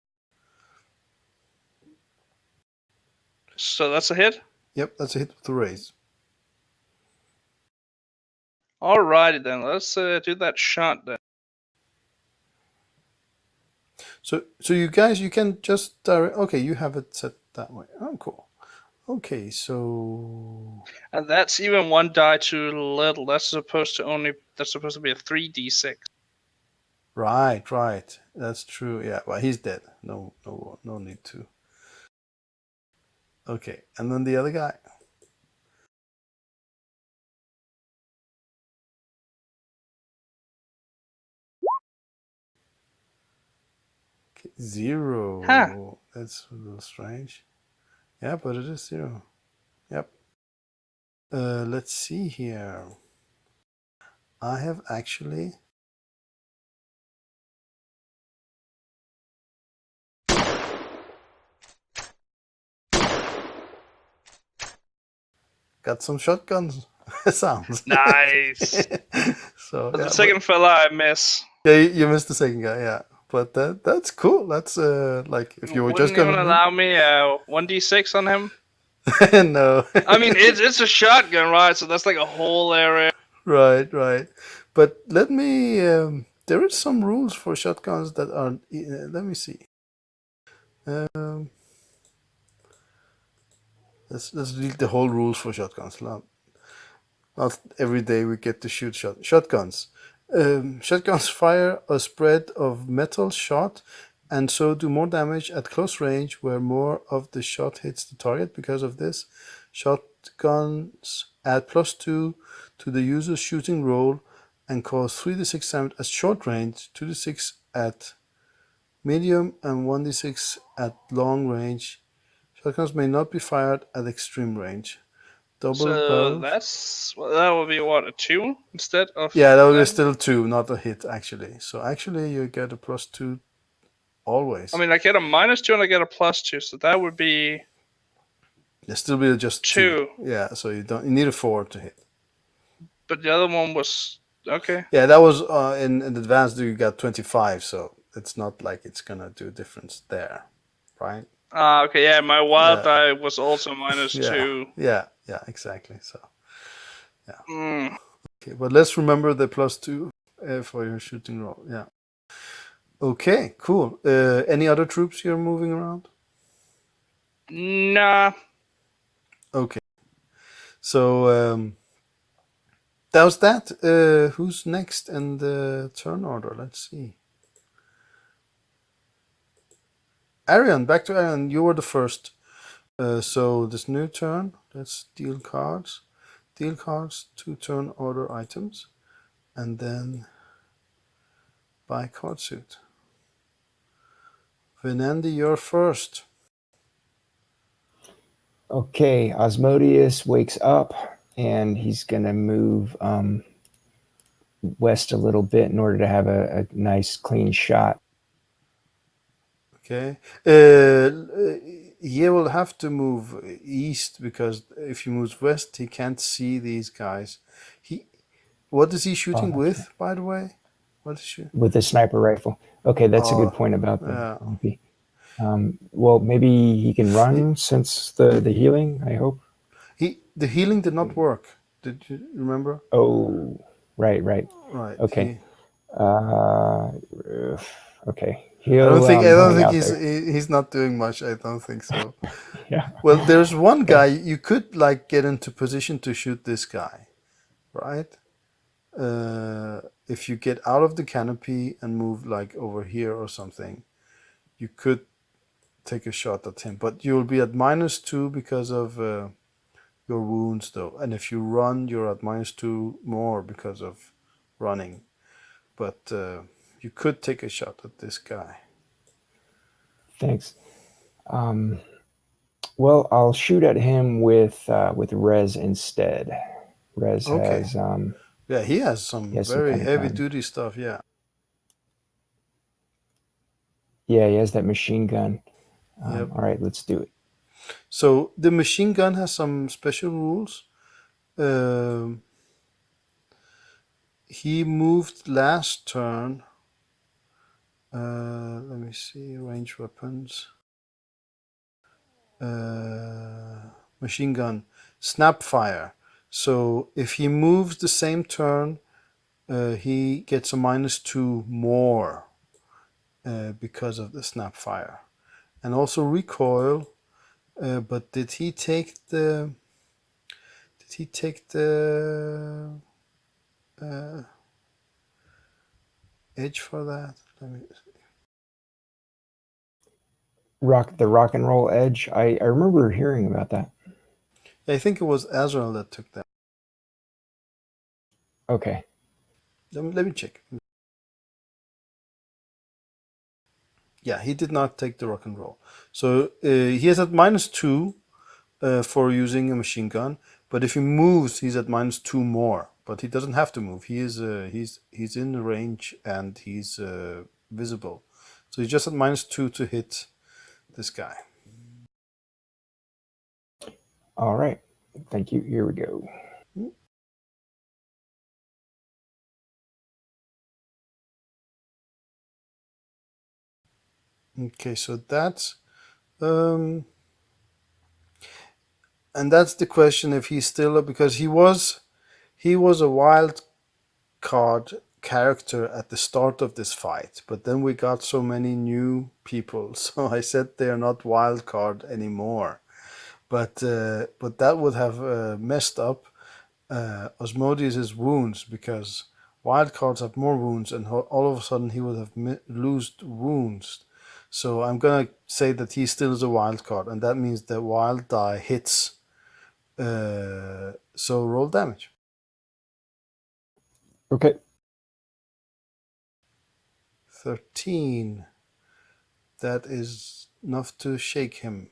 So that's a hit. Yep, that's a hit with a raise. Alrighty then. Let's do that shot then. So you guys, you can just direct. Okay, you have it set that way. Oh, cool. Okay, so And that's even one die too little. That's supposed to be a 3d6. right. That's true. Yeah, well, he's dead. No need to. Okay, and then the other guy. Okay, 0. Huh. That's a little strange. Yeah, but it is 0. Yep. Let's see here. I have actually got some shotgun sounds. Nice. So But yeah, the second fella I miss. yeah, you missed the second guy. Yeah, but that's cool. That's like if you were just Wouldn't even gonna allow me a 1d6 on him. no. I mean, it's a shotgun, right? So that's like a whole area. right. But let me. There is some rules for shotguns that are. Let me see. Let's read the whole rules for shotguns. Not every day we get to shoot shotguns. Shotguns fire a spread of metal shot and so do more damage at close range where more of the shot hits the target. Because of this, shotguns add +2 to the user's shooting roll and cause 3d6 damage at short range, 2d6 at medium, and 1d6 at long range. Shotguns may not be fired at extreme range. Double So barrels. that would be what, a 2 instead of. Yeah, that would be still 2, not a hit actually. So actually, you get a +2 always. I mean, I get a -2 and I get a +2, so that would be. It still be just 2. Yeah, so you need a 4 to hit. But the other one was okay. Yeah, that was in advanced. You got 25, so it's not like it's gonna do a difference there, right? Okay, yeah, my wild die was also -2. Yeah, exactly. So yeah. Okay, but let's remember the +2. for your shooting roll. Yeah. Okay, cool. Any other troops you're moving around? Nah. Okay. So that was that. Who's next in the turn order? Let's see. Arian, back to Arian. You were the first. So this new turn, let's deal cards. Deal cards, 2 turn order items, and then buy card suit. Venendi, you're first. Okay, Osmodius wakes up and he's gonna move west a little bit in order to have a nice clean shot. Okay. He will have to move east because if he moves west, he can't see these guys. What is he shooting that's with, right. by the way? What is she? With a sniper rifle. Okay, that's a good point about the yeah. MP. Well, maybe he can run since the healing, I hope. The healing did not work. Did you remember? Oh, right. Right. Okay. Okay. I He'll don't hang think out there. he's not doing much. I don't think so. Yeah. Well, there's one Okay. guy you could like get into position to shoot this guy, right? If you get out of the canopy and move like over here or something, you could take a shot at him. But you'll be at -2 because of your wounds, though. And if you run, you're at -2 more because of running. But you could take a shot at this guy. Thanks. Well, I'll shoot at him with Rez instead. Rez Okay. has Yeah, he has he some has some very kind of heavy duty stuff. Yeah. yeah, he has that machine gun. Yep. All right, let's do it. So the machine gun has some special rules. He moved last turn. Let me see, range weapons. Machine gun, snap fire. So if he moves the same turn, he gets a -2 more because of the snap fire, and also recoil. But did he take the? Did he take the edge for that? Let me. The rock and roll edge. I remember hearing about that. I think it was Azrael that took that. Okay. Let me check. Yeah, he did not take the rock and roll. So he is at -2 for using a machine gun, but if he moves, he's at -2 more. But he doesn't have to move. He's in the range and he's visible. So he's just at -2 to hit this guy. All right. Thank you. Here we go. Okay, so that's and that's the question if he's still because he was a wild card character at the start of this fight, but then we got so many new people, so I said they are not wild card anymore. But that would have messed up Osmodius's wounds because wild cards have more wounds, and all of a sudden he would have lost wounds. So I'm gonna say that he still is a wild card, and that means the wild die hits. So roll damage. Okay. 13. That is enough to shake him.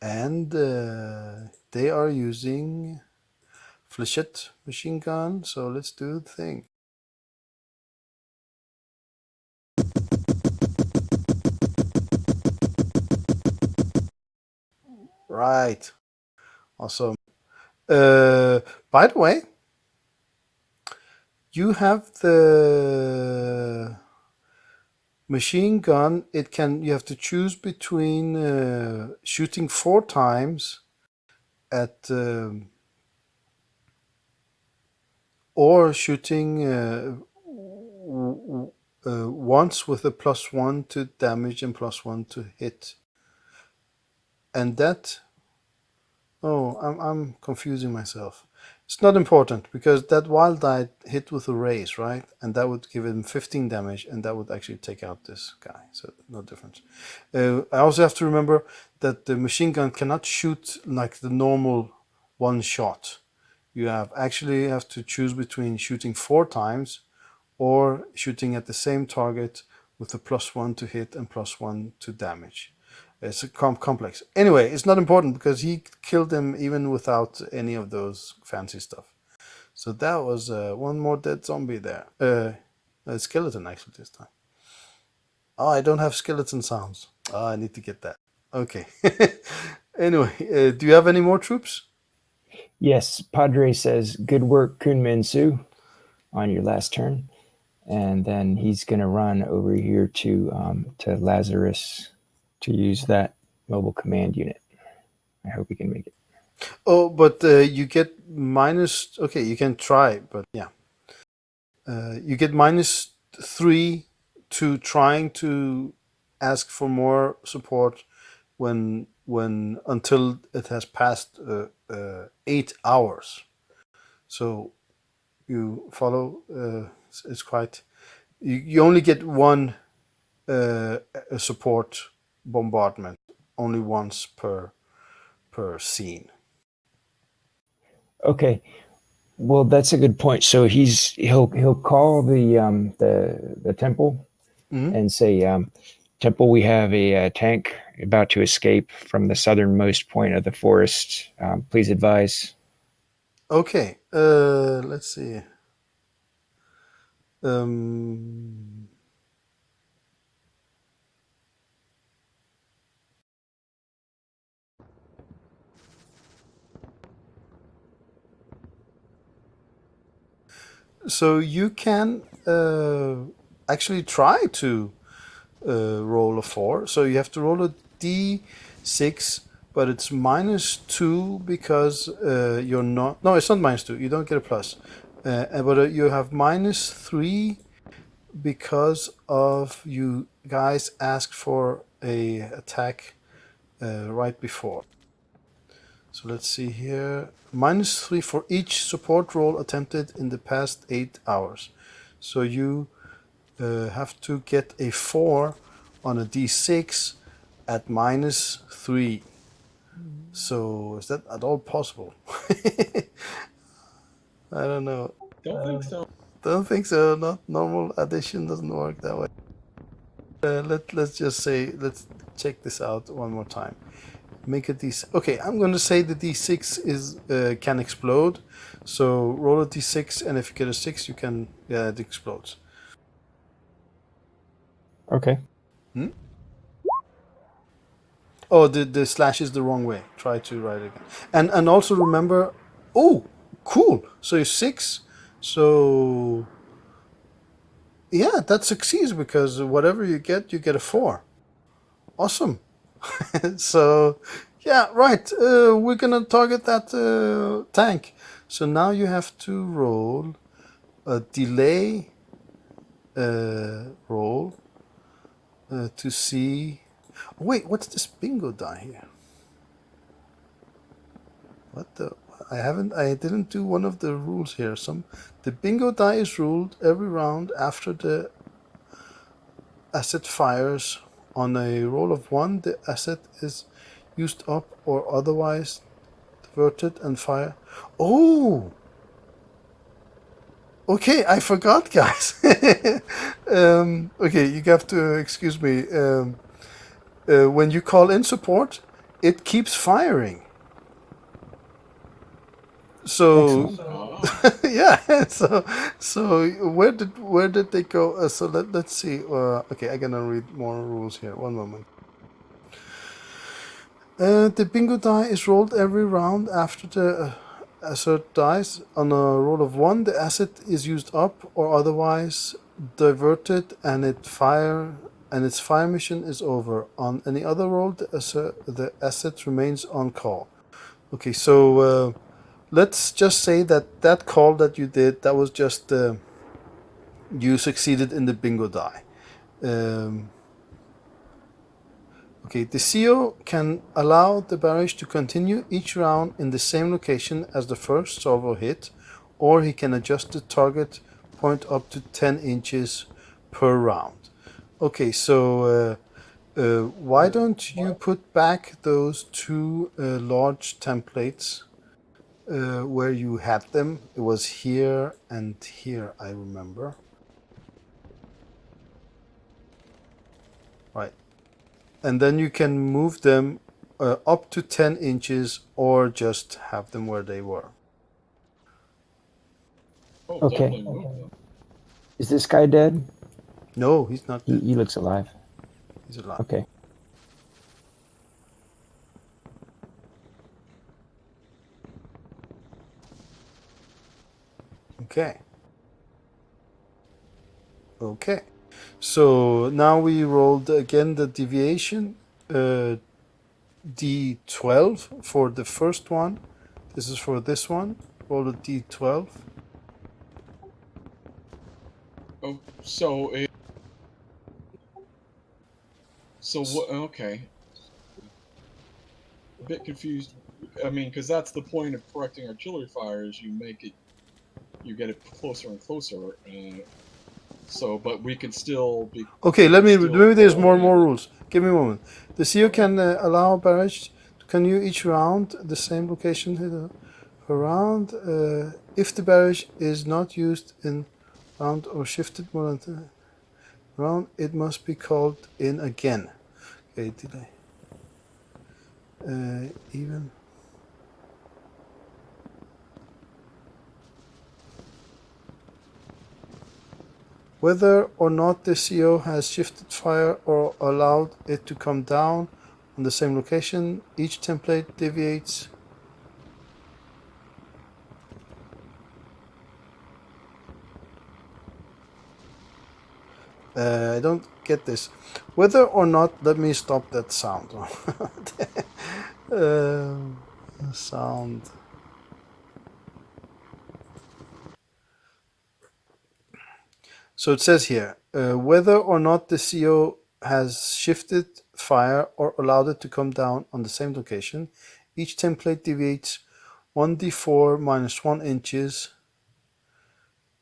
And they are using flechette machine gun, so let's do the thing. Right. Awesome. By the way, you have the machine gun. You have to choose between shooting 4 times at or shooting once with a +1 to damage and +1 to hit. And that... Oh, I'm confusing myself. It's not important because that wild die hit with a raise, right? And that would give him 15 damage, and that would actually take out this guy. So no difference. I also have to remember that the machine gun cannot shoot like the normal one shot. You actually have to choose between shooting 4 times or shooting at the same target with a +1 to hit and +1 to damage. It's a complex. Anyway, it's not important because he killed him even without any of those fancy stuff. So that was one more dead zombie there. A skeleton actually this time. Oh, I don't have skeleton sounds. Oh, I need to get that. Okay. Anyway, do you have any more troops? Yes, Padre says, good work, Kunmin Su, on your last turn. And then he's going to run over here to Lazarus to use that mobile command unit. I hope he can make it. Oh, but you get minus... Okay, you can try, but yeah. You get -3 to trying to ask for more support when until it has passed 8 hours. So you follow. It's quite. You only get one support bombardment, only once per scene. Okay. Well, that's a good point. So he'll call the temple Mhm. and say, Temple, we have a tank about to escape from the southernmost point of the forest. Please advise. Okay. Let's see. Um, so you can actually try to roll a 4. So you have to roll a d6, but it's -2 because you're not. No, it's not -2. You don't get a plus. But you have -3 because of you guys asked for a attack right before. So let's see here. -3 for each support roll attempted in the past 8 hours. So you have to get a 4 on a d6 at -3. So is that at all possible? I don't know. Don't think so. Don't think so. Not normal addition doesn't work that way. Let's just say, let's check this out one more time. Make a d6. Okay, I'm going to say the d6 is can explode. So roll a d6, and if you get a 6, you can it explodes. Okay. Oh, the slash is the wrong way. Try to write it again. And also remember. Oh, cool. So you're 6. So yeah, that succeeds because whatever you get a 4. Awesome. So yeah, right. We're gonna target that tank. So now you have to roll a delay roll to see. Wait, what's this bingo die here? What the? I didn't do one of the rules here. The bingo die is ruled every round after the asset fires. On a roll of 1, the asset is used up or otherwise diverted and fire. Oh! Okay, I forgot, guys. Okay, you have to excuse me. When you call in support, it keeps firing. So yeah, so where did they go? So let's see. Okay, I'm gonna read more rules here. One moment. The bingo die is rolled every round after the asset dies. On a roll of 1, the asset is used up or otherwise diverted, and its fire mission is over. On any other roll, the asset remains on call. Okay, so let's just say that that call that you did, that was just you succeeded in the bingo die. Okay, the CO can allow the barrage to continue each round in the same location as the first salvo hit, or he can adjust the target point up to 10 inches per round. Okay, so why don't you put back those two large templates where you had them? It was here and here, I remember. Right. And then you can move them up to 10 inches or just have them where they were. Oh, Okay. definitely move them. Is this guy dead? No, he's not dead. He looks alive. He's alive. Okay. Okay. Okay. So now we rolled again the deviation. D12 for the first one. This is for this one. Roll a D12. Oh, so what? Okay, a bit confused. I mean, because that's the point of correcting artillery fire is you get it closer and closer. So, but we can still be. Okay, maybe there's more roll. rules. Give me a moment. The CO can allow barrage to continue each round the same location per round. If the barrage is not used in round or shifted more than round, it must be called in again. Okay, delay. Even. Whether or not the CO has shifted fire or allowed it to come down on the same location, each template deviates. I don't get this. Whether or not, let me stop that sound. Sound. So it says here, whether or not the CO has shifted fire or allowed it to come down on the same location, each template deviates 1d4 minus 1 inches,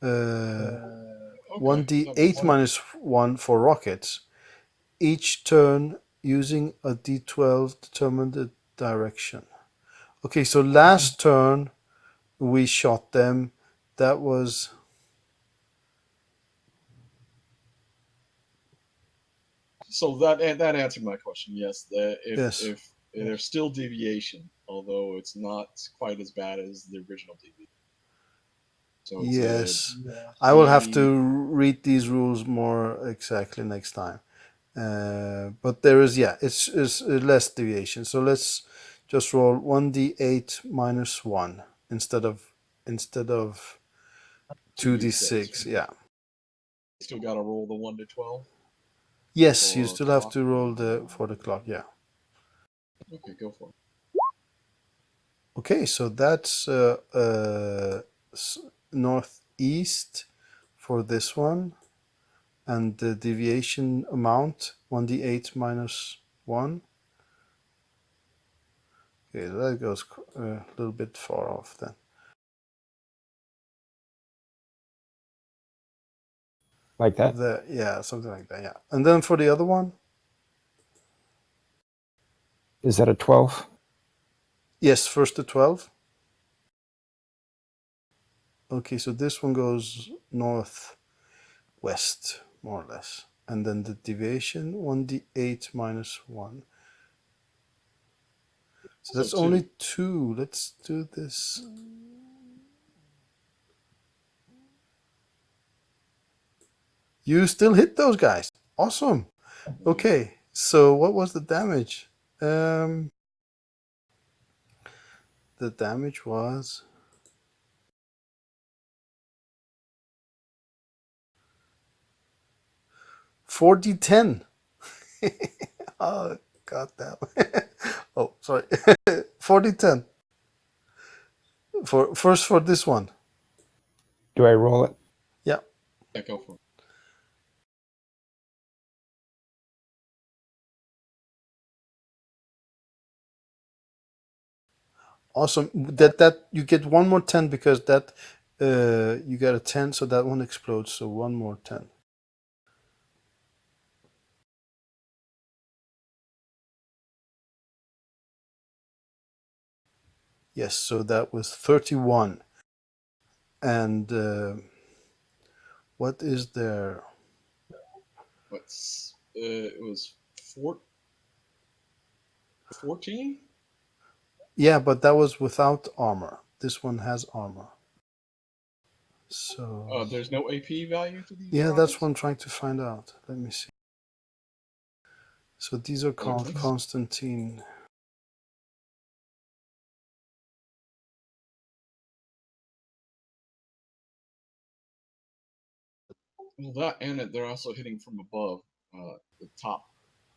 Okay, 1d8 minus 1 for rockets. Each turn using a d12 determine the direction. Okay, so last turn we shot them. That was So that answered my question. Yes, yes. if there's still deviation, although it's not quite as bad as the original deviation. So Yes, I will have to read these rules more exactly next time. But there is, yeah, it's less deviation. So let's just roll 1d8 minus 1 instead of 2d6. Yeah. Still got to roll the 1 to 12. Yes, you For still have clock? to roll for the clock. Yeah. Okay, go for it. Okay, so that's northeast for this one, and the deviation amount 1d8 minus 1. Okay, that goes a little bit far off then. Like that? Yeah, something like that, yeah. And then for the other one? Is that a 12? Yes, first to 12. Okay, so this one goes northwest, more or less. And then the deviation, 1d8 minus 1. So that's only 2. Let's do this. You still hit those guys. Awesome. Okay, so what was the damage? The damage was 4d10. Oh, god damn. Oh, sorry. 4d10. for this one. Do I roll it? Yeah. Yeah, go for it. Awesome. That you get one more 10 because that you got a 10, so that one explodes. So one more 10. Yes, so that was 31. And what is there? What's it was 14? Yeah, but that was without armor. This one has armor. So There's no AP value to these yeah, that's rockets? what I'm trying to find out. Let me see. So these are called that's- Constantine. Well, that and they're also hitting from above the top.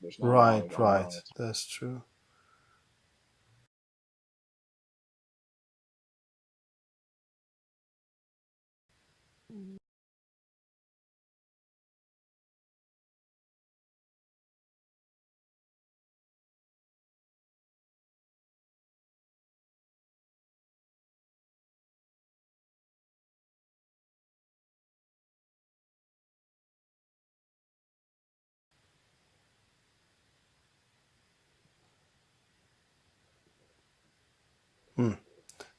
There's not a lot Right, of armor on right. the top. That's true.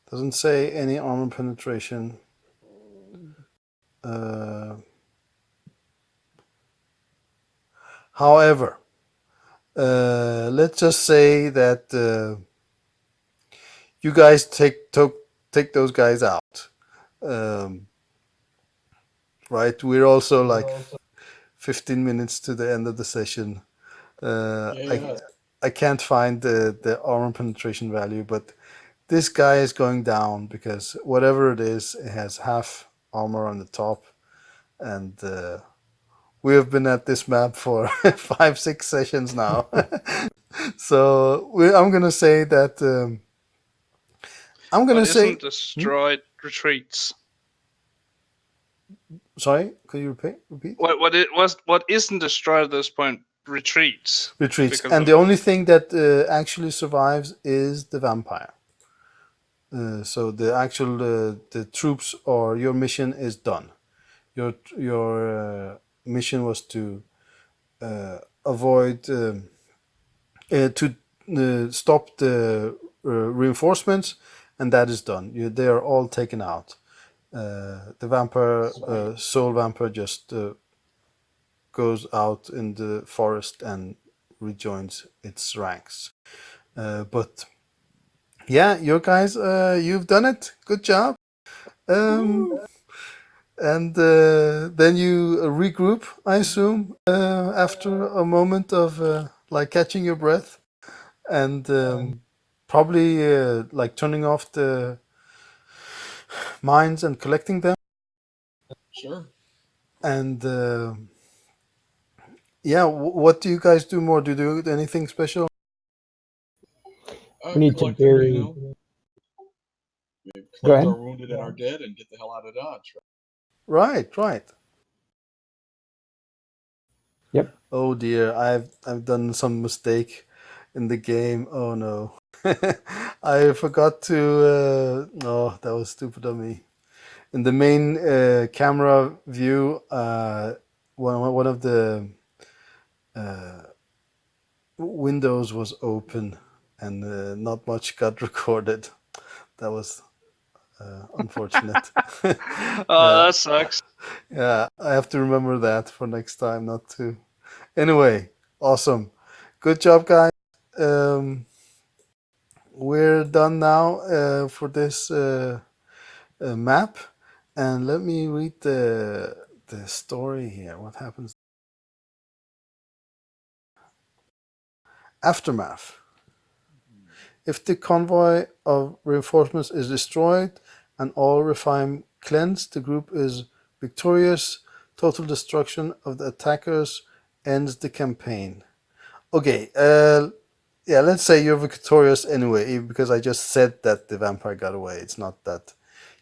Doesn't say any armor penetration. However, let's just say that you guys take those guys out. Um, right? We're also like 15 minutes to the end of the session. Yeah. I can't find the armor penetration value, but this guy is going down because whatever it is, it has half armor on the top, and we have been at this map for 5-6 sessions now. So I'm gonna say that I'm gonna What say. isn't destroyed retreats. Sorry, could you repeat? What isn't destroyed at this point retreats. Retreats, Because and of the only thing that actually survives is the vampire. So the actual the troops or your mission is done. Your mission was to avoid to stop the reinforcements, and that is done. They are all taken out. The vampire, Sweet. soul vampire, just goes out in the forest and rejoins its ranks. But yeah, you guys, you've done it. Good job. Um, and then you regroup, I assume, after a moment of like catching your breath and probably like turning off the mines and collecting them. Sure. And yeah, what do you guys do more? Do you do anything special? We need to Collect them, bury. We Go collect our ahead. wounded and our dead and get the hell out of Dodge. Right, right. Yep. Oh dear, I've done some mistake in the game. Oh no. I forgot to oh, that was stupid of me. In the main camera view, one of the uh, windows was open and not much got recorded. That was unfortunate. oh, Yeah, that sucks. yeah, I have to remember that for next time not to. Anyway, awesome. Good job, guys. Um, we're done now for this map. And let me read the story here. What happens? Aftermath. If the convoy of reinforcements is destroyed and all refine cleansed, the group is victorious. Total destruction of the attackers ends the campaign. Okay, Yeah, let's say you're victorious anyway, because I just said that the vampire got away. It's not that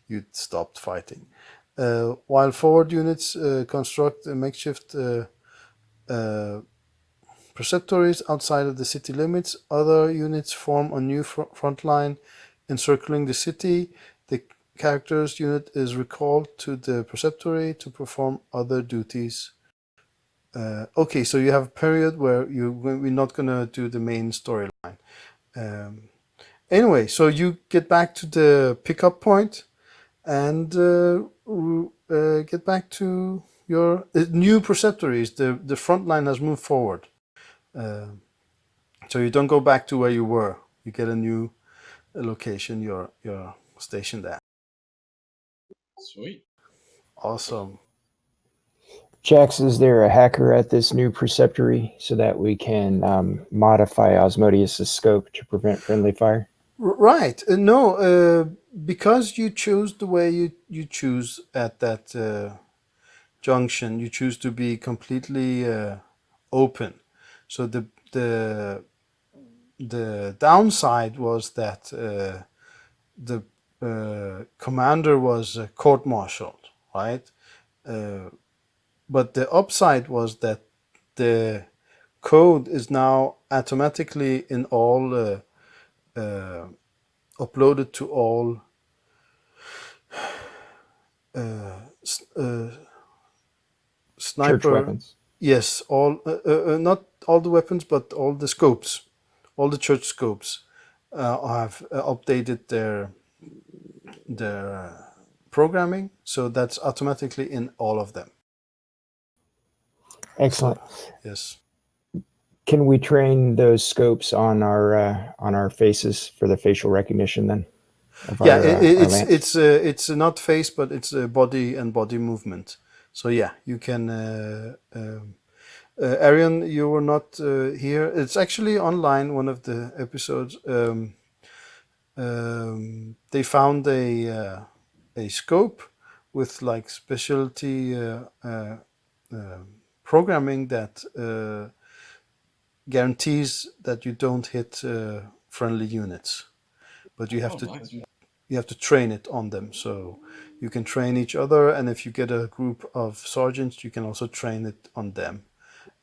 you stopped fighting. While forward units construct a makeshift preceptories outside of the city limits, other units form a new front line encircling the city. The character's unit is recalled to the preceptory to perform other duties. Okay, so you have a period where we're not gonna do the main storyline. Anyway, so you get back to the pickup point and get back to your new preceptories. The front line has moved forward. So you don't go back to where you were. You get a new location you're stationed at. Sweet. Awesome. Jax, is there a hacker at this new preceptory so that we can modify Osmodius' scope to prevent friendly fire? Right. No, because you choose the way you choose at that junction, you choose to be completely open. So the downside was that the commander was court-martialed, right? But the upside was that the code is now automatically in all uploaded to all sniper. Church weapons. Yes, all not all the weapons, but all the scopes, all the church scopes have updated their programming, so that's automatically in all of them. Excellent. So, yes. Can we train those scopes on our faces for the facial recognition then? Yeah, our lance? it's not face, but it's body and body movement. So yeah, you can. Arian, you were not here. It's actually online. One of the episodes. They found a scope with like specialty programming that guarantees that you don't hit friendly units, but you have to nice. you have to train it on them. So you can train each other, and if you get a group of sergeants, you can also train it on them.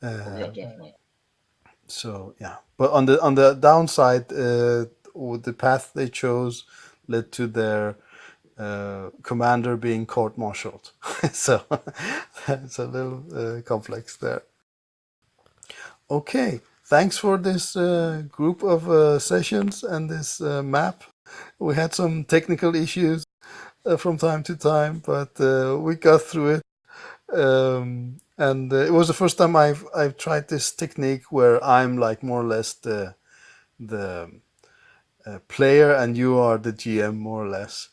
Yeah, definitely. So yeah, but on the downside, the path they chose led to their commander being court-martialed. So it's a little complex there. Okay, thanks for this group of sessions and this map. We had some technical issues from time to time, but we got through it. And it was the first time I've tried this technique where I'm like more or less the player and you are the GM more or less.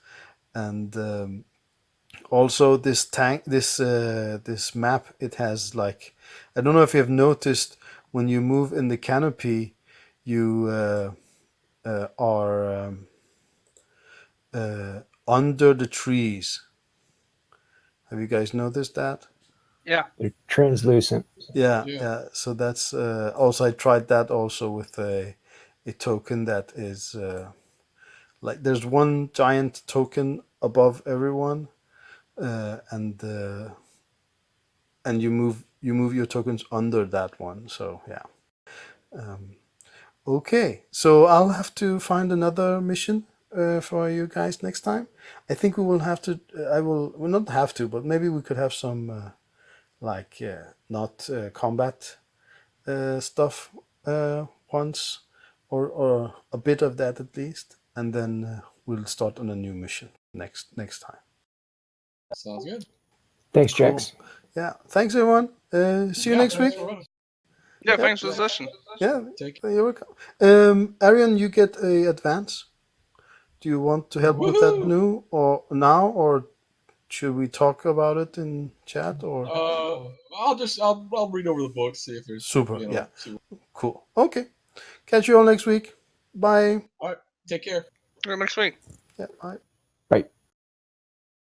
And also this this map, it has like, I don't know if you have noticed, when you move in the canopy, you are under the trees. Have you guys noticed that? Yeah. They're translucent. Yeah. So that's also, I tried that also with a token that is like, there's one giant token above everyone, and you move your tokens under that one. So yeah. Okay, so I'll have to find another mission for you guys next time. I think we will have to. I will. Well, not have to, but maybe we could have some like not combat stuff once, or a bit of that at least, and then we'll start on a new mission next time. Sounds good. Thanks, Cool. Jax. Yeah. Thanks, everyone. See you next week. Thanks for running. Yeah, thanks for the session. Yeah. Take You're welcome. Arian, you get a advance. Do you want to help with that Woohoo! now, or should we talk about it in chat? Or I'll read over the book, see if there's super, yeah, see. cool. Okay, catch you all next week. Bye. All right, take care. See you next week. Yeah, bye. Bye.